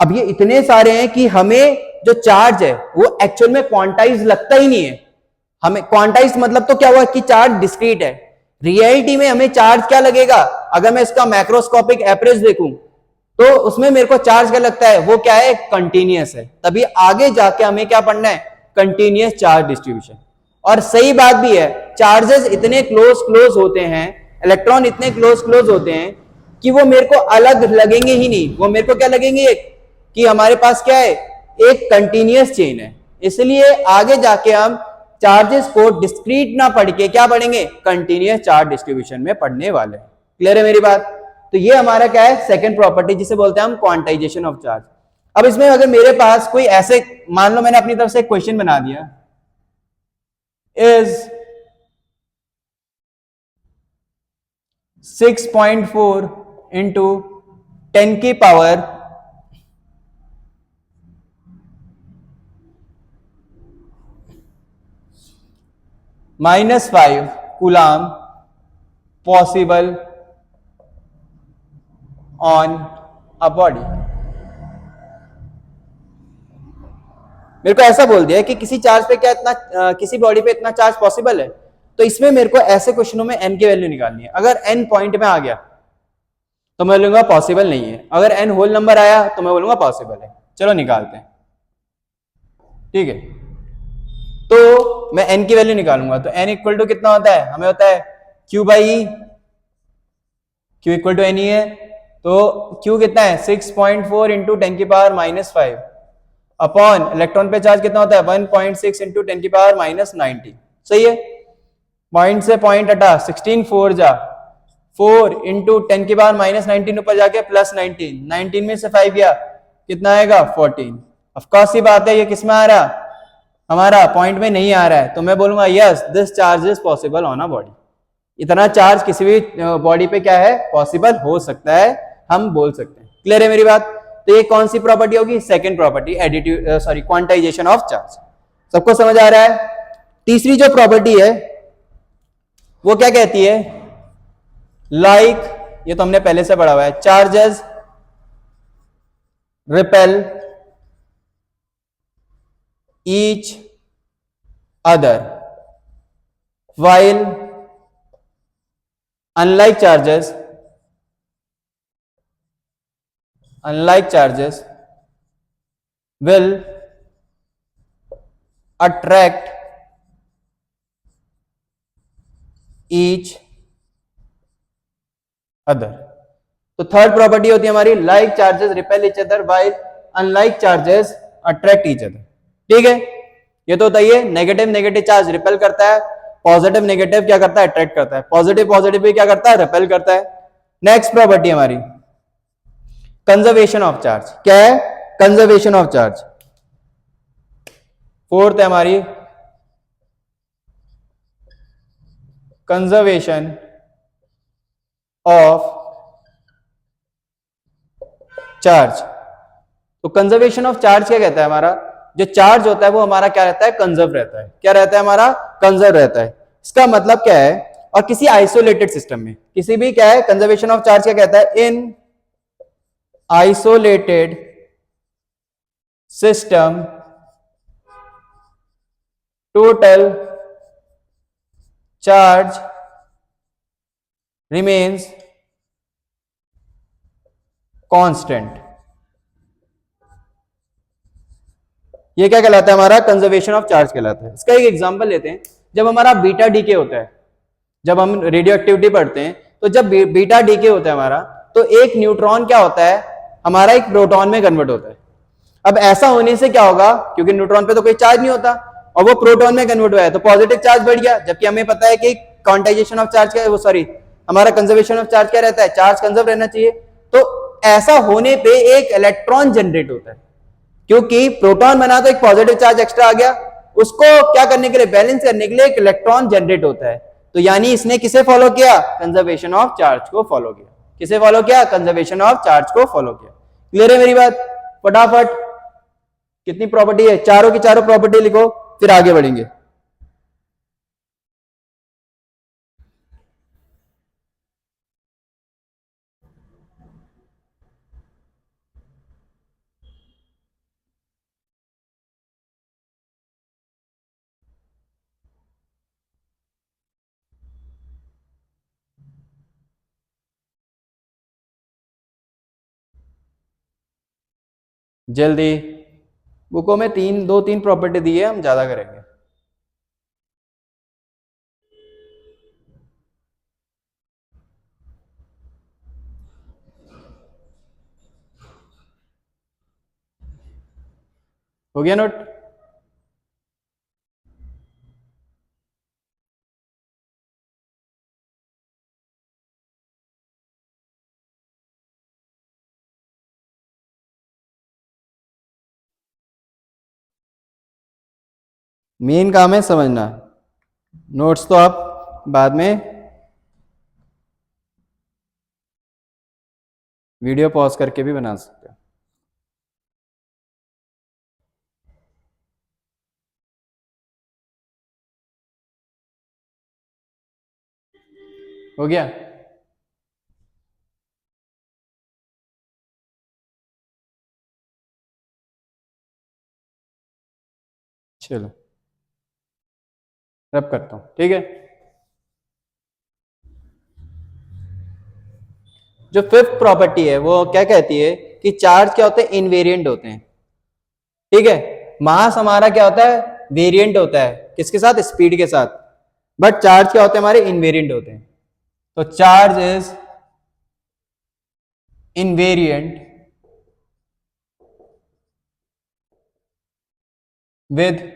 अब ये इतने सारे हैं कि हमें जो चार्ज है वो एक्चुअल में क्वांटाइज लगता ही नहीं है। हमें क्वांटाइज मतलब तो क्या हुआ कि चार्ज डिस्क्रीट है। रियलिटी में हमें चार्ज क्या लगेगा, अगर मैं इसका मैक्रोस्कोपिक एवरेज देखूं तो उसमें मेरे को चार्ज क्या लगता है, वो क्या है, कंटीन्यूअस है। तभी आगे जाके हमें क्या पढ़ना है, कंटीन्यूअस चार्ज डिस्ट्रीब्यूशन। और सही बात भी है, चार्जेस इतने क्लोज क्लोज होते हैं, इलेक्ट्रॉन इतने क्लोज क्लोज होते हैं कि वो मेरे को अलग लगेंगे ही नहीं। वो मेरे को क्या लगेंगे कि हमारे पास क्या है, एक कंटीन्यूअस चेन है। इसलिए आगे जाके हम चार्जेस को डिस्क्रीट ना पढ़ के क्या पढ़ेंगे, कंटीन्यूअस चार्ज डिस्ट्रीब्यूशन में पढ़ने वाले। क्लियर है मेरी बात? तो ये हमारा क्या है, सेकंड प्रॉपर्टी, जिसे बोलते हैं हम क्वांटाइजेशन ऑफ चार्ज। अब इसमें अगर मेरे पास कोई ऐसे, मान लो मैंने अपनी तरफ से एक क्वेश्चन बना दिया, इज 6.4 इंटू 10 की power -5 coulomb possible on a body. मेरे को ऐसा बोल दिया है कि किसी चार्ज पे क्या इतना किसी बॉडी पे इतना चार्ज पॉसिबल है, तो इसमें मेरे को ऐसे क्वेश्चनों में n की वैल्यू निकालनी है। अगर n पॉइंट में आ गया तो मैं बोलूंगा पॉसिबल नहीं है, अगर n होल नंबर आया तो मैं बोलूंगा पॉसिबल है। चलो निकालते हैं, ठीक है। तो मैं n की वैल्यू निकालूंगा, तो n इक्वल टू कितना होता है, हमें होता है q by e, q equal to n e है। तो q कितना है, 6.4 इंटू 10 की पावर -5 अपॉन इलेक्ट्रॉन पे चार्ज कितना होता है, 1.6 इंटू 10 की पावर -90। सही है, पॉइंट से पॉइंट हटा, 16 4 जा 4 इंटू 10 की पावर -19 ऊपर जाके +19, 19 में से 5 गया कितना आएगा 14। ऑफकोर्स ही बात है, ये किस में आ रहा, हमारा पॉइंट में नहीं आ रहा है, तो मैं बोलूंगा yes this charge is possible on a body. इतना चार्ज किसी भी बॉडी पे क्या है, पॉसिबल हो सकता है, हम बोल सकते हैं। क्लियर है मेरी बात? तो ये कौन सी प्रॉपर्टी होगी, second property, additive sorry quantization of charge. सबको समझ आ रहा है? तीसरी जो प्रॉपर्टी है वो क्या कहती है, लाइक ये तो हमने पहले से पढ़ा हुआ है, charges repel each other while unlike charges will attract each other। तो थर्ड प्रॉपर्टी होती है हमारी, like charges repel each other while unlike charges attract each other। ठीक है, ये तो बताइए, नेगेटिव नेगेटिव चार्ज रिपेल करता है, पॉजिटिव नेगेटिव क्या करता है, अट्रैक्ट करता है, पॉजिटिव पॉजिटिव भी क्या करता है, रिपेल करता है। नेक्स्ट प्रॉपर्टी हमारी कंजर्वेशन ऑफ चार्ज। क्या है, कंजर्वेशन ऑफ चार्ज। फोर्थ है हमारी कंजर्वेशन ऑफ चार्ज। तो कंजर्वेशन ऑफ चार्ज क्या कहता है, हमारा जो चार्ज होता है वो हमारा क्या रहता है, कंजर्व रहता है। क्या रहता है, हमारा कंजर्व रहता है। इसका मतलब क्या है, और किसी आइसोलेटेड सिस्टम में, किसी भी क्या है, कंजर्वेशन ऑफ चार्ज क्या कहता है, इन isolated system total charge remains constant. ये क्या कहलाता है, हमारा कंजर्वेशन ऑफ चार्ज कहलाता है। इसका एक एग्जांपल लेते हैं, जब हमारा बीटा डीके होता है, जब हम रेडियो एक्टिविटी पढ़ते हैं, तो जब बीटा डीके होता है हमारा, तो एक न्यूट्रॉन क्या होता है, हमारा एक प्रोटॉन में कन्वर्ट होता है। अब ऐसा होने से क्या होगा, क्योंकि न्यूट्रॉन पे तो कोई चार्ज नहीं होता और वो प्रोटॉन में कन्वर्ट हुआ है, तो पॉजिटिव चार्ज बढ़ गया। जबकि हमें पता है कि क्वांटाइजेशन ऑफ चार्ज क्या है, वो सॉरी हमारा कंजर्वेशन ऑफ चार्ज क्या रहता है, चार्ज कंजर्व रहना चाहिए। तो ऐसा होने पे एक इलेक्ट्रॉन जनरेट होता है, क्योंकि प्रोटॉन बना तो एक पॉजिटिव चार्ज एक्स्ट्रा आ गया, उसको क्या करने के लिए, बैलेंस करने के लिए एक इलेक्ट्रॉन जनरेट होता है। तो यानी इसने किसे फॉलो किया, कंजर्वेशन ऑफ चार्ज को फॉलो किया। किसे फॉलो किया, कंजर्वेशन ऑफ चार्ज को फॉलो किया। क्लियर है मेरी बात? फटाफट कितनी प्रॉपर्टी है, चारों की चारों प्रॉपर्टी लिखो, फिर आगे बढ़ेंगे। जल्दी, बुकों में दो तीन प्रॉपर्टी दी है, हम ज्यादा करेंगे। हो गया नोट? मेन काम है समझना, नोट्स तो आप बाद में वीडियो पॉज करके भी बना सकते हो। हो गया? चलो रब करता हूं, ठीक है। जो फिफ्थ प्रॉपर्टी है वो क्या कहती है कि चार्ज क्या होते हैं, इनवेरिएंट होते हैं, ठीक है। मास हमारा क्या होता है, वेरिएंट होता है, किसके साथ, स्पीड के साथ। बट चार्ज क्या होते हैं हमारे, इनवेरिएंट होते हैं। तो charge is invariant with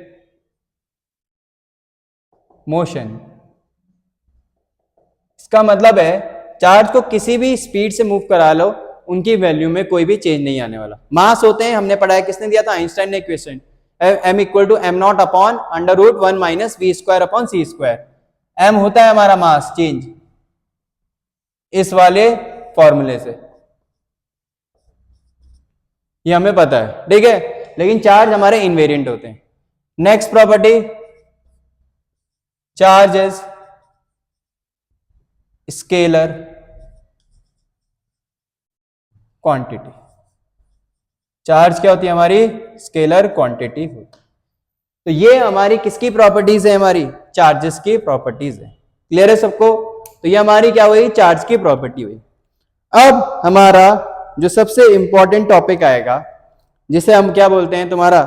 motion. इसका मतलब है चार्ज को किसी भी स्पीड से मूव करा लो, उनकी वैल्यू में कोई भी चेंज नहीं आने वाला। मास होते हैं, हमने पढ़ा है, किसने दिया था, आइंस्टाइन ने equation, m equal to m not upon under root 1 minus v square upon c square. m होता है हमारा मास चेंज, इस वाले फॉर्मूले से, ये हमें पता है, ठीक है। लेकिन चार्ज हमारे इनवेरिएंट होते हैं। Next property, charge is scalar quantity. Charge क्या होती है हमारी, स्केलर क्वांटिटी होती है। तो ये हमारी किसकी प्रॉपर्टीज है, हमारी चार्जेस की प्रॉपर्टीज है। क्लियर है सबको? तो ये हमारी क्या हुई, चार्ज की प्रॉपर्टी हुई। अब हमारा जो सबसे इंपॉर्टेंट टॉपिक आएगा, जिसे हम क्या बोलते हैं, तुम्हारा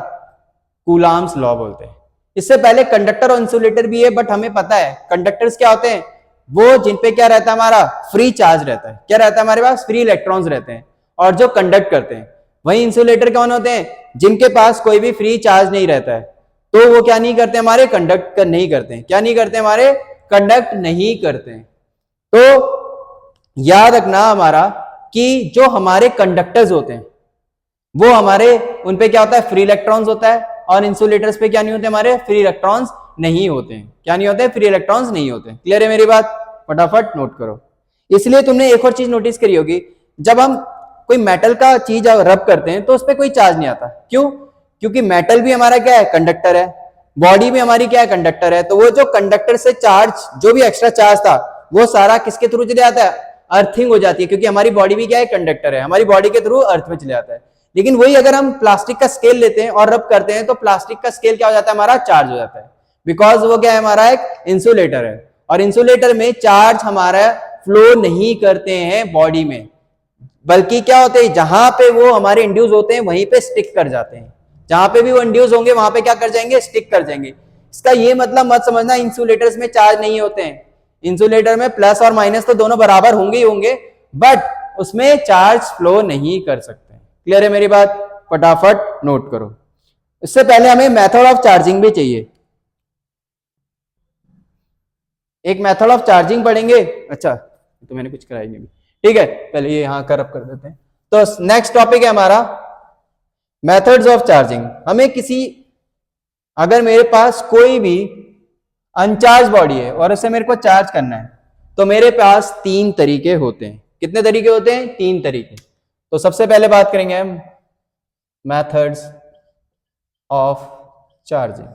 कूलाम्स लॉ बोलते हैं। इससे पहले कंडक्टर और इंसुलेटर भी है, बट हमें पता है कंडक्टर्स क्या होते हैं, वो जिन पे क्या रहता है, हमारा फ्री चार्ज रहता है। क्या रहता है हमारे पास, फ्री इलेक्ट्रॉन्स रहते हैं, और जो कंडक्ट करते हैं। वही इंसुलेटर कौन होते हैं, जिनके पास कोई भी फ्री चार्ज नहीं रहता है, तो वो क्या नहीं करते, हमारे कंडक्ट नहीं करते हैं। क्या नहीं करते, हमारे कंडक्ट नहीं करते हैं। तो याद रखना हमारा कि जो हमारे कंडक्टर्स होते हैं वो हमारे, उन पे क्या होता है, फ्री इलेक्ट्रॉन्स होता है, और इंसुलेटर्स पे क्या नहीं होते, हमारे फ्री इलेक्ट्रॉन्स नहीं होते हैं। क्या नहीं होते, फ्री इलेक्ट्रॉन्स नहीं होते। क्लियर है मेरी बात? फटाफट नोट करो। इसलिए तुमने एक और चीज नोटिस करी होगी, जब हम कोई मेटल का चीज रब करते हैं तो उस पर कोई चार्ज नहीं आता। क्यों? क्योंकि मेटल भी हमारा क्या है, कंडक्टर है, बॉडी भी हमारी क्या है, कंडक्टर है। तो वो जो कंडक्टर से चार्ज, जो भी एक्स्ट्रा चार्ज था, वो सारा किसके थ्रू चले जाता है, अर्थिंग हो जाती है, क्योंकि हमारी बॉडी भी क्या है, कंडक्टर है, हमारी बॉडी के थ्रू अर्थ में चले जाता है। लेकिन वही अगर हम प्लास्टिक का स्केल लेते हैं और रब करते हैं, तो प्लास्टिक का स्केल क्या हो जाता है, हमारा चार्ज हो जाता है, बिकॉज वो क्या है, हमारा एक इंसुलेटर है। और इंसुलेटर में चार्ज हमारा फ्लो नहीं करते हैं बॉडी में, बल्कि क्या होते हैं, जहां पे वो हमारे इंड्यूस होते हैं वहीं पे स्टिक कर जाते हैं। जहां पे भी वो इंड्यूस होंगे वहां पे क्या कर जाएंगे, स्टिक कर जाएंगे। इसका ये मतलब मत समझना इंसुलेटर्स में चार्ज नहीं होते हैं। इंसुलेटर में प्लस और माइनस तो दोनों बराबर होंगे ही होंगे, बट उसमें चार्ज फ्लो नहीं कर सकते। क्लियर है मेरी बात? फटाफट नोट करो। इससे पहले हमें मेथड ऑफ चार्जिंग भी चाहिए, एक मेथड ऑफ चार्जिंग पढ़ेंगे। अच्छा तो मैंने कुछ कराई नहीं, ठीक है, पहले ये यहां कर देते हैं। तो नेक्स्ट टॉपिक है हमारा मेथड्स ऑफ चार्जिंग। हमें किसी, अगर मेरे पास कोई भी अनचार्ज बॉडी है और उसे मेरे को चार्ज करना है, तो मेरे पास तीन तरीके होते हैं। कितने तरीके होते हैं? तीन तरीके। तो सबसे पहले बात करेंगे हम मेथड्स ऑफ चार्जिंग।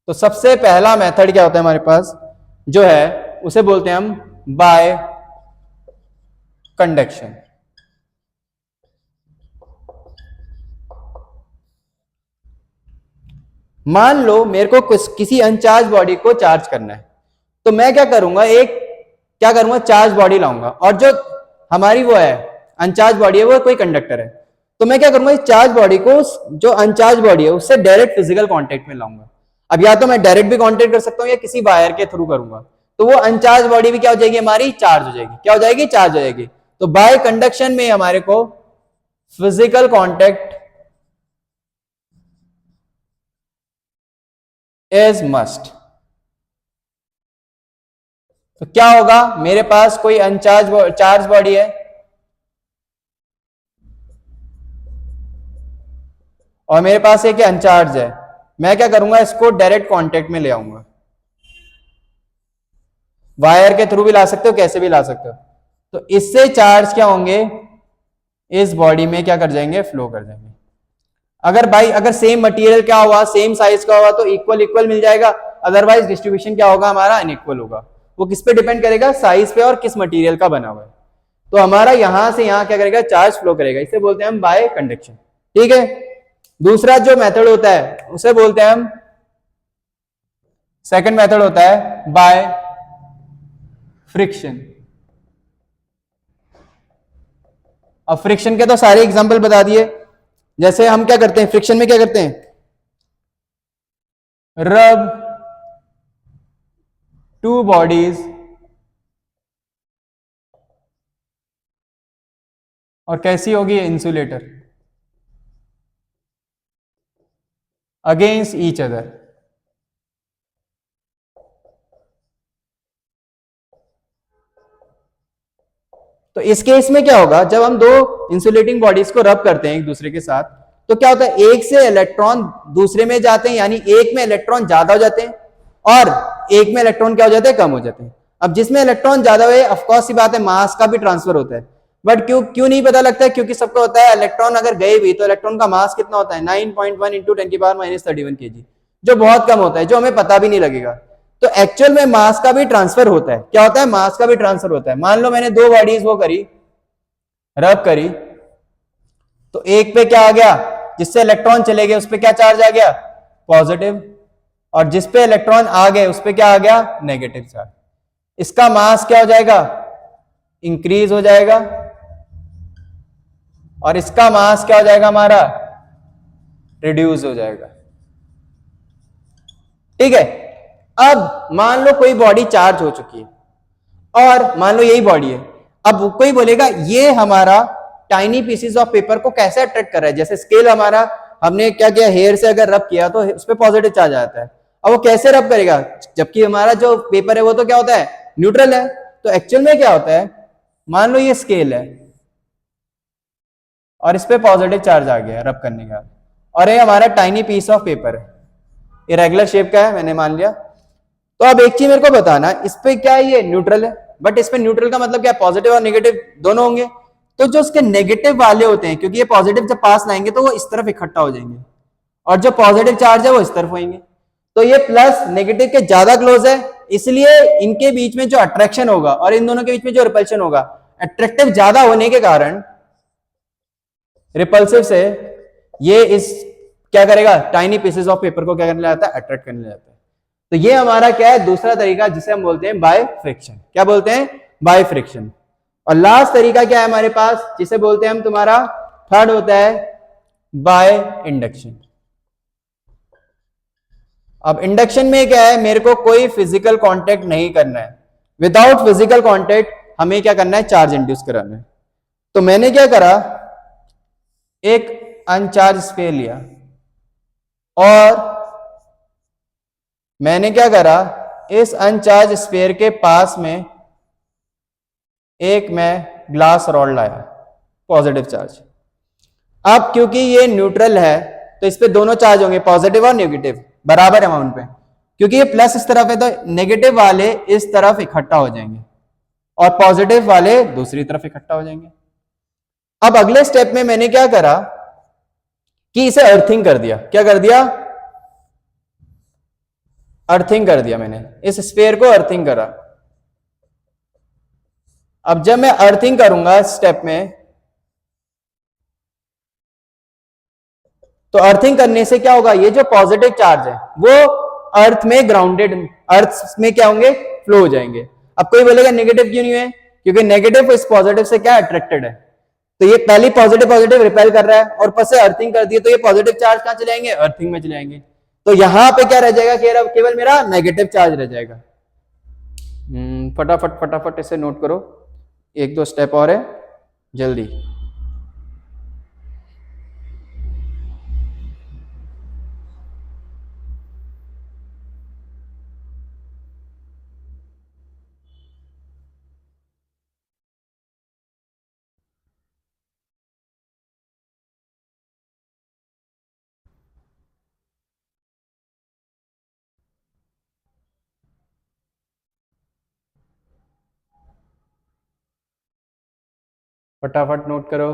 तो सबसे पहला मेथड क्या होता है हमारे पास, जो है उसे बोलते हैं हम बाय कंडक्शन। मान लो मेरे को किसी अनचार्ज बॉडी को चार्ज करना है, तो मैं क्या करूंगा, एक क्या करूंगा, चार्ज बॉडी लाऊंगा, और जो हमारी वो है अनचार्ज बॉडी है वो कोई कंडक्टर है, तो मैं क्या करूंगा, इस चार्ज बॉडी को जो अनचार्ज बॉडी है उससे डायरेक्ट फिजिकल कांटेक्ट में लाऊंगा। अब या तो मैं डायरेक्ट भी कांटेक्ट कर सकता हूं या किसी वायर के थ्रू करूंगा, तो वो अनचार्ज बॉडी भी क्या हो जाएगी, हमारी चार्ज हो जाएगी। क्या हो जाएगी, चार्ज हो जाएगी। तो बाय कंडक्शन में हमारे को फिजिकल कांटेक्ट इज मस्ट। तो क्या होगा, मेरे पास कोई अनचार्ज चार्ज बॉडी है और मेरे पास एक अनचार्ज है, मैं क्या करूंगा, इसको डायरेक्ट कांटेक्ट में ले आऊंगा। वायर के थ्रू भी ला सकते हो, कैसे भी ला सकते हो। तो इससे चार्ज क्या होंगे, इस बॉडी में क्या कर जाएंगे, फ्लो कर जाएंगे। अगर सेम मटेरियल क्या हुआ, सेम साइज का हुआ तो इक्वल इक्वल मिल जाएगा, अदरवाइज डिस्ट्रीब्यूशन क्या होगा, हमारा अनइक्वल होगा। वो किस पे डिपेंड करेगा, साइज पे और किस मटेरियल का बना हुआ है। तो हमारा यहां से यहां क्या करेगा, चार्ज फ्लो करेगा, इसे बोलते हैं हम बाय कंडक्शन। ठीक है। दूसरा जो मेथड होता है उसे बोलते हैं हम, सेकंड मेथड होता है बाय फ्रिक्शन। अब फ्रिक्शन के तो सारे एग्जांपल बता दिए। जैसे हम क्या करते हैं, फ्रिक्शन में क्या करते हैं, रब टू बॉडीज और कैसी होगी इंसुलेटर अगेंस्ट ईच अदर। तो इस केस में क्या होगा, जब हम दो इंसुलेटिंग बॉडीज को रब करते हैं एक दूसरे के साथ, तो क्या होता है, एक से इलेक्ट्रॉन दूसरे में जाते हैं, यानी एक में इलेक्ट्रॉन ज्यादा हो जाते हैं और एक में इलेक्ट्रॉन क्या हो जाते हैं, कम हो जाते हैं। अब जिसमें इलेक्ट्रॉन ज्यादा हुए, ऑफकोर्स सी बात है, मास का भी ट्रांसफर होता है। बट क्यों क्यों नहीं पता लगता है, क्योंकि सबको होता है इलेक्ट्रॉन अगर गए भी तो इलेक्ट्रॉन का मास कितना होता है, 9.1 इंटू 10⁻³ kg, जो बहुत कम होता है, जो हमें पता भी नहीं लगेगा। तो एक्चुअल में मास का भी ट्रांसफर होता है। क्या होता है, मास का भी ट्रांसफर होता है। मान लो मैंने दो बॉडीज वो करी, रब करी, तो एक पे क्या आ गया, जिससे इलेक्ट्रॉन चले गए उस पे क्या चार्ज आ गया, पॉजिटिव, और जिस पे इलेक्ट्रॉन आ गए उस पे क्या आ गया, नेगेटिव चार्ज। इसका मास क्या हो जाएगा, इंक्रीज हो जाएगा, और इसका मास क्या हो जाएगा, हमारा रिड्यूस हो जाएगा। ठीक है। अब मान लो कोई बॉडी चार्ज हो चुकी है और मान लो यही बॉडी है। अब कोई बोलेगा ये हमारा टाइनी पीसेस ऑफ पेपर को कैसे अट्रैक्ट कर रहा है, जैसे स्केल हमारा हमने क्या किया, हेयर से अगर रब किया तो उस पर पॉजिटिव चार्ज आता है। अब वो कैसे रब करेगा, जबकि हमारा जो पेपर है वो तो क्या होता है, न्यूट्रल है। तो एक्चुअल में क्या होता है, मान लो ये स्केल है और इस पे पॉजिटिव चार्ज आ गया रब करने के बाद, और ये हमारा टाइनी पीस ऑफ पेपर है, इरेगुलर शेप का है, मैंने मान लिया। तो अब एक चीज मेरे को बताना, इस पे क्या है, ये न्यूट्रल है, बट इस पे न्यूट्रल का मतलब क्या है, पॉजिटिव और नेगेटिव दोनों होंगे। तो जो उसके नेगेटिव वाले होते हैं, क्योंकि ये पॉजिटिव जब पास लाएंगे तो वो इस तरफ इकट्ठा हो जाएंगे, और जो पॉजिटिव चार्ज है वो इस तरफ होंगे। तो ये प्लस नेगेटिव के ज्यादा क्लोज है, इसलिए इनके बीच में जो अट्रैक्शन होगा और इन दोनों के बीच में जो रिपल्शन होगा, अट्रैक्टिव ज्यादा होने के कारण रिपल्सिव से ये इस क्या करेगा, टाइनी पीसेस ऑफ पेपर को क्या करने जाता है, अट्रैक्ट करने जाता है। तो ये हमारा क्या है, दूसरा तरीका, जिसे हम बोलते हैं बाय फ्रिक्शन। क्या बोलते हैं, बाय फ्रिक्शन। और लास्ट तरीका क्या है हमारे पास, जिसे बोलते हैं हम, तुम्हारा थर्ड होता है बाय इंडक्शन। अब इंडक्शन में क्या है, मेरे को कोई फिजिकल कांटेक्ट नहीं करना है। विदाउट फिजिकल कांटेक्ट हमें क्या करना है, चार्ज इंड्यूस कराना है। तो मैंने क्या करा, एक अनचार्ज स्फीयर लिया और मैंने क्या करा, इस अनचार्ज स्फीयर के पास में एक मैं ग्लास रॉड लाया, पॉजिटिव चार्ज। अब क्योंकि ये न्यूट्रल है तो इस पे दोनों चार्ज होंगे, पॉजिटिव और नेगेटिव, बराबर अमाउंट पे। क्योंकि ये प्लस इस तरफ है तो नेगेटिव वाले इस तरफ इकट्ठा हो जाएंगे और पॉजिटिव वाले दूसरी तरफ इकट्ठा हो जाएंगे। अब अगले स्टेप में मैंने क्या करा कि इसे अर्थिंग कर दिया। क्या कर दिया, अर्थिंग कर दिया। मैंने इस स्फीयर को अर्थिंग करा। अब जब मैं अर्थिंग करूंगा इस स्टेप में, तो अर्थिंग करने से क्या होगा, ये जो पॉजिटिव चार्ज है वो अर्थ में ग्राउंडेड, अर्थ में क्या होंगे, फ्लो हो जाएंगे। अब कोई बोलेगा नेगेटिव क्यों नहीं है, क्योंकि नेगेटिव इस पॉजिटिव से क्या अट्रैक्टेड है, तो ये पहली पॉजिटिव पॉजिटिव रिपेल कर रहा है और ऊपर से अर्थिंग कर दी है, तो ये पॉजिटिव चार्ज कहां चले जाएंगे, अर्थिंग में चले जाएंगे। तो यहां पे क्या रह जाएगा, केवल मेरा नेगेटिव चार्ज रह जाएगा। फटाफट फटाफट इसे नोट करो, एक दो स्टेप और है, जल्दी। फटाफट नोट करो।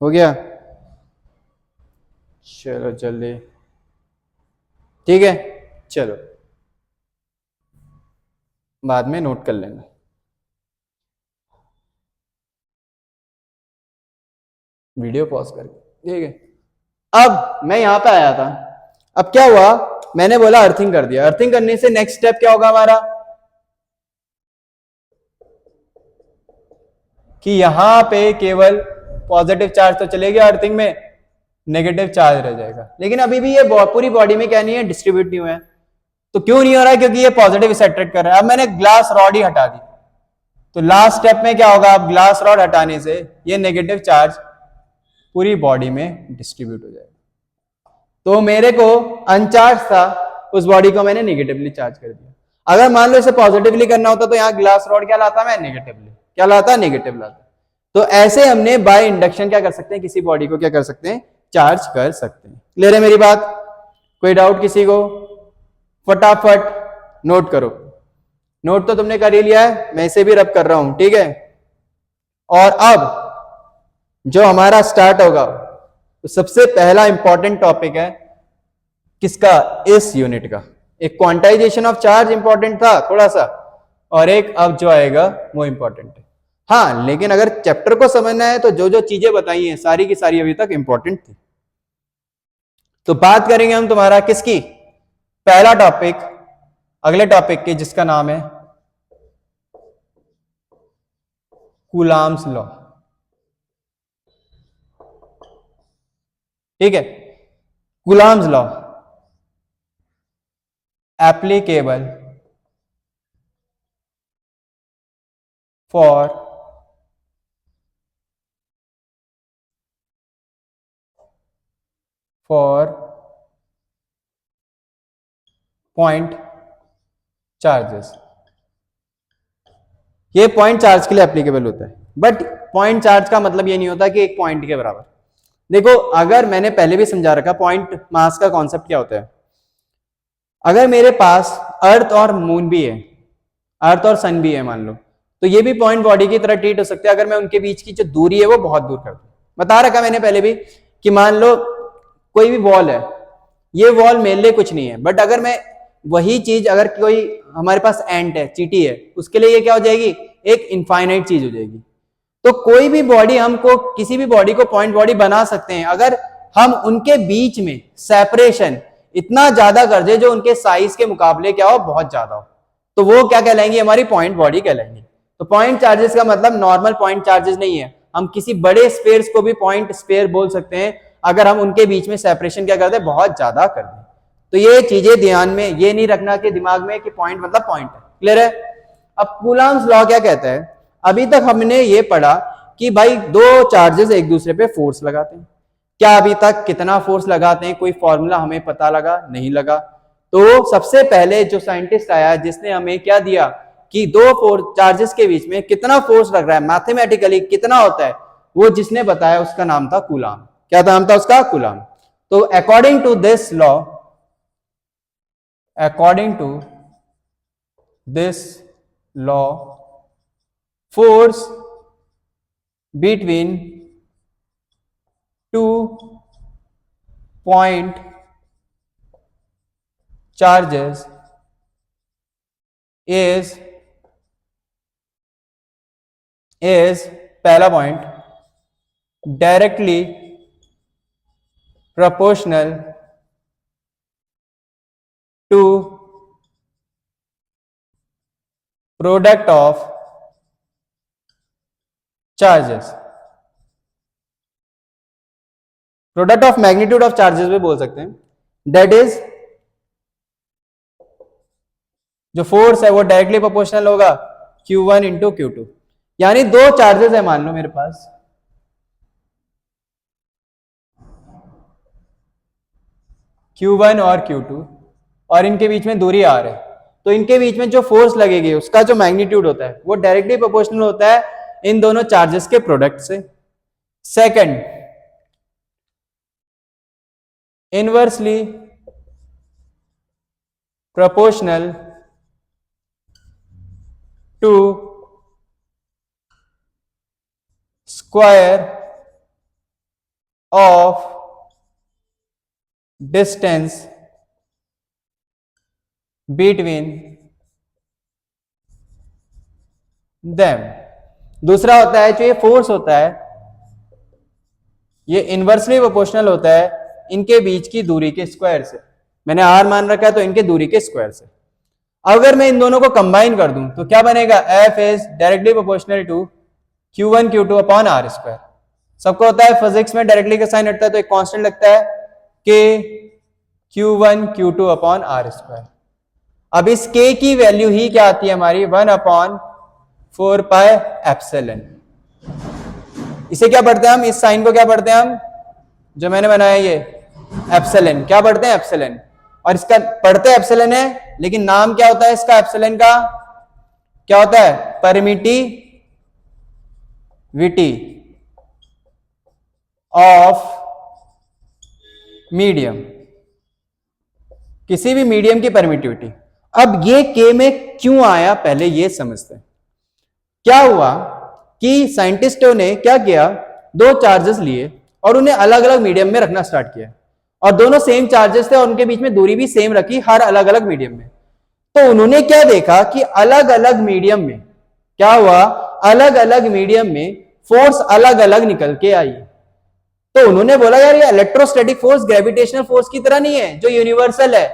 हो गया, चलो जल्दी, ठीक है, चलो बाद में नोट कर लेना। वीडियो पॉज करके, ठीक है। अब मैं यहां पे आया था, अब क्या हुआ, मैंने बोला अर्थिंग कर दिया, अर्थिंग करने से नेक्स्ट स्टेप क्या होगा हमारा, कि यहां पे केवल पॉजिटिव चार्ज तो चले गया अर्थिंग में, नेगेटिव चार्ज रह जाएगा। लेकिन अभी भी ये पूरी बॉडी में क्या नहीं है, डिस्ट्रीब्यूट नहीं हुआ है। तो क्यों नहीं हो रहा है, क्योंकि ये पॉजिटिव इसे अट्रैक्ट कर रहा है। अब मैंने ग्लास रॉड ही हटा दी, तो लास्ट स्टेप में क्या होगा, अब ग्लास रॉड हटाने से ये नेगेटिव चार्ज पूरी बॉडी में डिस्ट्रीब्यूट हो जाएगा। तो मेरे को अनचार्ज था, उस बॉडी को मैंने नेगेटिवली चार्ज कर दिया। अगर मान लो इसे पॉजिटिवली करना होता तो यहाँ ग्लास रॉड क्या लाता, मैं नेगेटिवली क्या लाता, नेगेटिव लाता। तो ऐसे हमने बाय इंडक्शन क्या कर सकते हैं, किसी बॉडी को क्या कर सकते हैं, चार्ज कर सकते हैं। क्लियर है मेरी बात, कोई डाउट किसी को, फटाफट नोट करो। नोट तो तुमने कर ही लिया है, मैं इसे भी रब कर रहा हूं, ठीक है। और अब जो हमारा स्टार्ट होगा, तो सबसे पहला इंपॉर्टेंट टॉपिक है किसका, इस यूनिट का। एक क्वांटाइजेशन ऑफ चार्ज इंपॉर्टेंट था थोड़ा सा, और एक अब जो आएगा वो इंपॉर्टेंट है। हाँ, लेकिन अगर चैप्टर को समझना है तो जो जो चीजें बताई हैं सारी की सारी अभी तक इंपॉर्टेंट थी। तो बात करेंगे हम तुम्हारा किसकी, पहला टॉपिक, अगले टॉपिक के, जिसका नाम है कूलाम्स लॉ। ठीक है, coulombs law applicable for point charges. ये पॉइंट चार्ज के लिए एप्लीकेबल होता है, बट पॉइंट चार्ज का मतलब ये नहीं होता कि एक पॉइंट के बराबर। देखो, अगर मैंने पहले भी समझा रखा पॉइंट मास का कॉन्सेप्ट क्या होता है, अगर मेरे पास अर्थ और मून भी है, अर्थ और सन भी है मान लो, तो ये भी पॉइंट बॉडी की तरह ट्रीट हो सकते हैं अगर मैं उनके बीच की जो दूरी है वो बहुत दूर कर दूं। बता रखा मैंने पहले भी कि मान लो कोई भी वॉल है, ये वॉल मेरे लिए कुछ नहीं है, बट अगर मैं वही चीज, अगर कोई हमारे पास एंट है, चींटी है, उसके लिए ये क्या हो जाएगी, एक इनफाइनाइट चीज हो जाएगी। तो कोई भी बॉडी, हमको किसी भी बॉडी को पॉइंट बॉडी बना सकते हैं अगर हम उनके बीच में सेपरेशन इतना ज्यादा कर दे जो उनके साइज के मुकाबले क्या हो, बहुत ज्यादा हो, तो वो क्या कहलाएंगी, हमारी पॉइंट बॉडी कहलाएंगी। तो पॉइंट चार्जेस का मतलब नॉर्मल पॉइंट चार्जेस नहीं है, हम किसी बड़े स्पेयर्स को भी पॉइंट स्पेयर बोल सकते हैं अगर हम उनके बीच में सेपरेशन क्या कर दे, बहुत ज्यादा कर दे। तो ये चीजें ध्यान में, ये नहीं रखना कि दिमाग में कि पॉइंट मतलब पॉइंट है। क्लियर है। अब कूलम्स लॉ क्या कहता है, अभी तक हमने ये पढ़ा कि भाई दो चार्जेस एक दूसरे पे फोर्स लगाते हैं। क्या अभी तक कितना फोर्स लगाते हैं, कोई फॉर्मूला हमें पता लगा, नहीं लगा। तो सबसे पहले जो साइंटिस्ट आया जिसने हमें क्या दिया कि दो फोर्स चार्जेस के बीच में कितना फोर्स लग रहा है, मैथमेटिकली कितना होता है, वो जिसने बताया उसका नाम था कूलाम। क्या नाम था उसका, कूलाम। तो according to this law, according to this law, force between two point charges is पहला point directly proportional to product of charges, product of magnitude of charges भी बोल सकते हैं, दैट इज जो फोर्स है वो डायरेक्टली प्रोपोर्शनल होगा Q1 into Q2। यानी दो चार्जेस है मान लो मेरे पास, Q1 और Q2, और इनके बीच में दूरी R है, तो इनके बीच में जो फोर्स लगेगी उसका जो मैग्नीट्यूड होता है वो डायरेक्टली प्रोपोर्शनल होता है इन दोनों चार्जेस के प्रोडक्ट से। Second, inversely proportional to square of distance between them. दूसरा होता है जो ये फोर्स होता है ये इनवर्सली प्रोपोर्शनल होता है इनके बीच की दूरी के स्क्वायर से। मैंने आर मान रखा है तो इनके दूरी के स्क्वायर से। अगर मैं इन दोनों को कंबाइन कर दूं तो क्या बनेगा, F is directly proportional to Q1 Q2 upon r square. सबको होता है फिजिक्स में डायरेक्टली का साइन हटता है तो एक कांस्टेंट लगता है के Q1 Q2 upon r square. अब इस k की वैल्यू ही क्या आती है हमारी 1 अपॉन 4 पाई एप्सिलॉन। इसे क्या पढ़ते हैं हम, इस साइन को क्या पढ़ते हैं हम, जो मैंने बनाया ये एप्सिलॉन, क्या पढ़ते हैं एप्सिलॉन, और इसका पढ़ते एप्सिलॉन है लेकिन नाम क्या होता है इसका एप्सिलॉन का, क्या होता है, परमिटिविटी ऑफ मीडियम, किसी भी मीडियम की परमिटिविटी। अब ये के में क्यों आया पहले ये समझते हैं। क्या हुआ कि साइंटिस्टों ने क्या किया, दो चार्जेस लिए और उन्हें अलग अलग मीडियम में रखना स्टार्ट किया, और दोनों सेम चार्जेस थे और उनके बीच में दूरी भी सेम रखी हर अलग अलग मीडियम में। तो उन्होंने क्या देखा कि अलग अलग मीडियम में क्या हुआ, अलग अलग मीडियम में फोर्स अलग अलग निकल के आई। तो उन्होंने बोला यार ये इलेक्ट्रोस्टैटिक फोर्स ग्रेविटेशनल फोर्स की तरह नहीं है जो यूनिवर्सल है,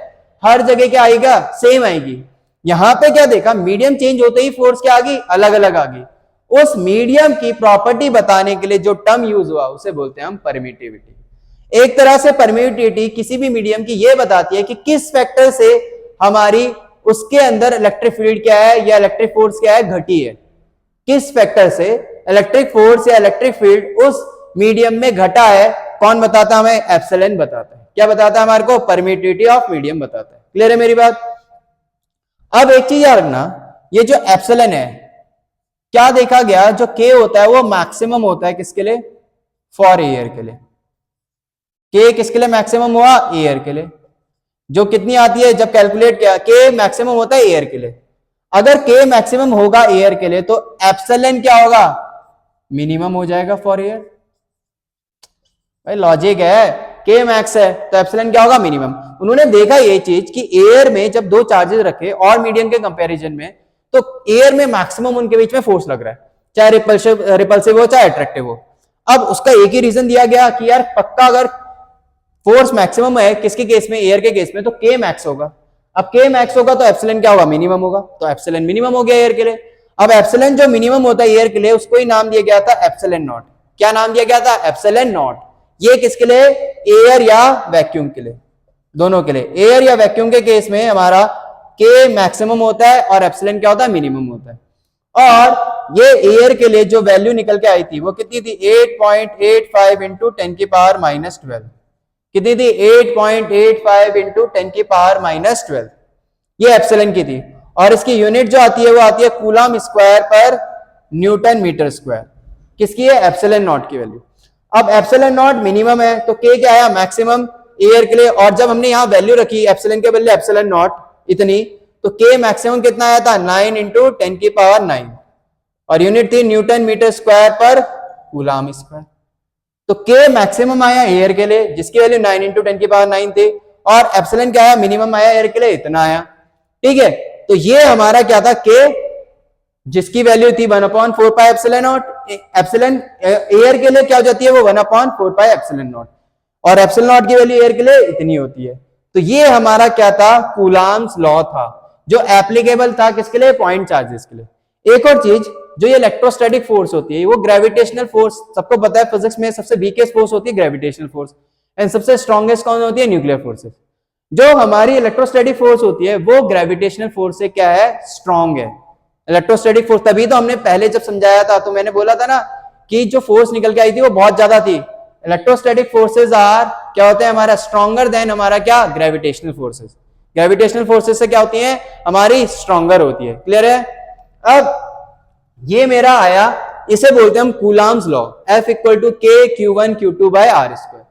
हर जगह क्या आएगा, सेम आएगी। यहां पे क्या देखा, मीडियम चेंज होते ही फोर्स क्या आ गई, अलग अलग आ गई। उस मीडियम की प्रॉपर्टी बताने के लिए जो टर्म यूज हुआ उसे बोलते हैं हम परमिटिविटी। एक तरह से परमिटिविटी किसी भी मीडियम की यह बताती है कि किस फैक्टर से हमारी उसके अंदर इलेक्ट्रिक फील्ड क्या है या इलेक्ट्रिक फोर्स क्या है, घटी है। किस फैक्टर से इलेक्ट्रिक फोर्स या इलेक्ट्रिक फील्ड उस मीडियम में घटा है, कौन बताता है हमें, एप्सिलॉन बताता है। क्या बताता है हमारे को, परमिटिविटी ऑफ मीडियम बताता है। क्लियर है मेरी बात। अब एक चीज याद रखना, ये जो एप्सिलॉन है क्या देखा गया, जो के होता है वो मैक्सिमम होता है किसके लिए, फॉर एयर के लिए। के किसके लिए मैक्सिमम हुआ, एयर के लिए। जो कितनी आती है जब कैलकुलेट किया, के मैक्सिमम होता है एयर के लिए। अगर के मैक्सिमम होगा एयर के लिए तो एप्सिलॉन क्या होगा, मिनिमम हो जाएगा फॉर एयर। भाई लॉजिक है, के मैक्स है तो एप्सिलॉन क्या होगा, मिनिमम। उन्होंने देखा ये चीज कि एयर में जब दो चार्जेस रखे और मीडियम के कंपैरिजन में, तो एयर में मैक्सिमम उनके बीच में फोर्स लग रहा है, चाहे रिपल्सिव हो चाहे अट्रैक्टिव हो। अब उसका एक ही रीजन दिया गया कि यार पक्का अगर फोर्स मैक्सिमम है किसके केस में, एयर के केस में, तो के मैक्स होगा। अब के मैक्स होगा तो एप्सिलॉन क्या होगा, मिनिमम होगा। तो एप्सिलॉन मिनिमम हो गया एयर के लिए। अब एप्सिलॉन जो मिनिमम होता है एयर के लिए उसको ही नाम दिया गया था एप्सिलॉन नॉट। क्या नाम दिया गया था, एप्सिलॉन नॉट। ये किसके लिए, एयर या वैक्यूम के लिए, दोनों के लिए। एयर या वैक्यूम के केस में हमारा के मैक्सिमम होता है और एप्सिलॉन क्या होता है, मिनिमम होता है। और ये एयर के लिए जो वैल्यू निकल के आई थी वो कितनी थी, 8.85 इंटू 10 की पावर -12। कितनी थी, 8.85 इंटू 10 की पावर -12। ये एप्सिलॉन की थी। और इसकी यूनिट जो आती है वो आती है कूलम स्क्वायर पर न्यूटन मीटर स्क्वायर। किसकी है, एप्सिलॉन नॉट की वैल्यू। अब एप्सिलॉन नॉट मिनिमम है तो के क्या आया, मैक्सिमम एयर के लिए। और जब हमने यहां वैल्यू रखी एप्सिलॉन के बदले एप्सिलॉन नॉट इतनी, तो के मैक्सिमम कितना आया था, 9 इंटू 10 की पावर 9, और यूनिट थी न्यूटन मीटर स्क्वायर पर कूलम स्क्वायर। तो के मैक्सिमम आया एयर के लिए जिसकी वैल्यू 9 इंटू 10 की पावर 9 थी, और एप्सिलॉन क्या आया, मिनिमम आया एयर के लिए, इतना आया। ठीक है, तो ये हमारा क्या था, के जिसकी वैल्यू थी 1/4 pi epsilon not. Epsilon air के लिए क्या हो जाती है, वो 1/4 पाई एप्सिलॉन नॉट। और एप्सिलॉन नॉट की वैल्यू एयर के लिए इतनी होती है। तो ये हमारा क्या था, कूलाम्स लॉ था, जो एप्लीकेबल था किसके लिए, पॉइंट चार्जेस के लिए। एक और चीज, जो ये इलेक्ट्रोस्टैटिक फोर्स होती है वो ग्रेविटेशनल फोर्स, सबको पता है फिजिक्स में सबसे वीकेस्ट फोर्स होती है ग्रेविटेशनल फोर्स, एंड सबसे स्ट्रॉन्गेस्ट कौन होती है, न्यूक्लियर फोर्सेस। जो हमारी इलेक्ट्रोस्टैटिक फोर्स होती है वो ग्रेविटेशनल फोर्स से क्या है, स्ट्रॉन्ग है। इलेक्ट्रोस्टैटिक फोर्स, तभी तो हमने पहले जब समझाया था तो मैंने बोला था ना कि जो फोर्स निकल के आई थी वो बहुत ज्यादा थी। इलेक्ट्रोस्टैटिक फोर्सेस आर क्या होते हैं हमारा, स्ट्रॉन्गर देन हमारा क्या, ग्रेविटेशनल फोर्सेस। ग्रेविटेशनल फोर्सेस से क्या होती है, हमारी स्ट्रॉन्गर होती है। क्लियर है। अब ये मेरा आया, इसे बोलते हैं हम Coulomb's law, F equal to K Q1 Q2 by R square.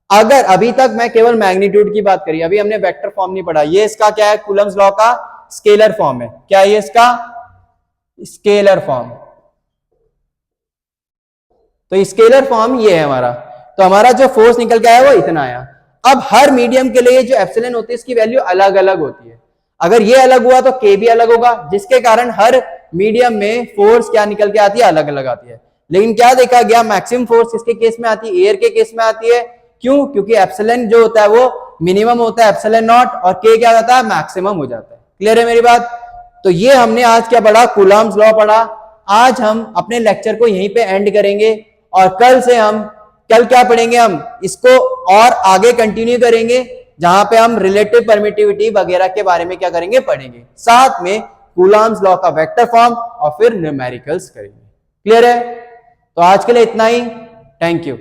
अगर अभी तक मैं केवल मैग्नीट्यूड की बात करी, अभी हमने वेक्टर फॉर्म नहीं पढ़ा, ये इसका क्या है, कूलम्स लॉ का स्केलर फॉर्म है। क्या है इसका, स्केलर फॉर्म। तो स्केलर फॉर्म ये है हमारा। तो हमारा जो फोर्स निकल के आया वो इतना आया। अब हर मीडियम के लिए जो एप्सिलॉन होती है इसकी वैल्यू अलग अलग होती है। अगर ये अलग हुआ तो के भी अलग होगा, जिसके कारण हर मीडियम में फोर्स क्या निकल के आती है, अलग अलग आती है। लेकिन क्या देखा गया, मैक्सिमम फोर्स किसके केस में आती है, एयर के केस में आती है। क्यों, क्योंकि एप्सिलॉन जो होता है वो मिनिमम होता है एप्सिलॉन नॉट, और के क्या होता है, मैक्सिमम हो जाता है। क्लियर है मेरी बात। तो ये हमने आज क्या पढ़ा, कूलम्स लॉ पढ़ा। आज हम अपने लेक्चर को यहीं पे एंड करेंगे, और कल से हम कल क्या पढ़ेंगे, हम इसको और आगे कंटिन्यू करेंगे, जहां पे हम रिलेटिव परमिटिविटी वगैरह के बारे में क्या करेंगे, पढ़ेंगे, साथ में कूलम्स लॉ का वेक्टर फॉर्म और फिर न्यूमेरिकल्स करेंगे। क्लियर है। तो आज के लिए इतना ही, थैंक यू।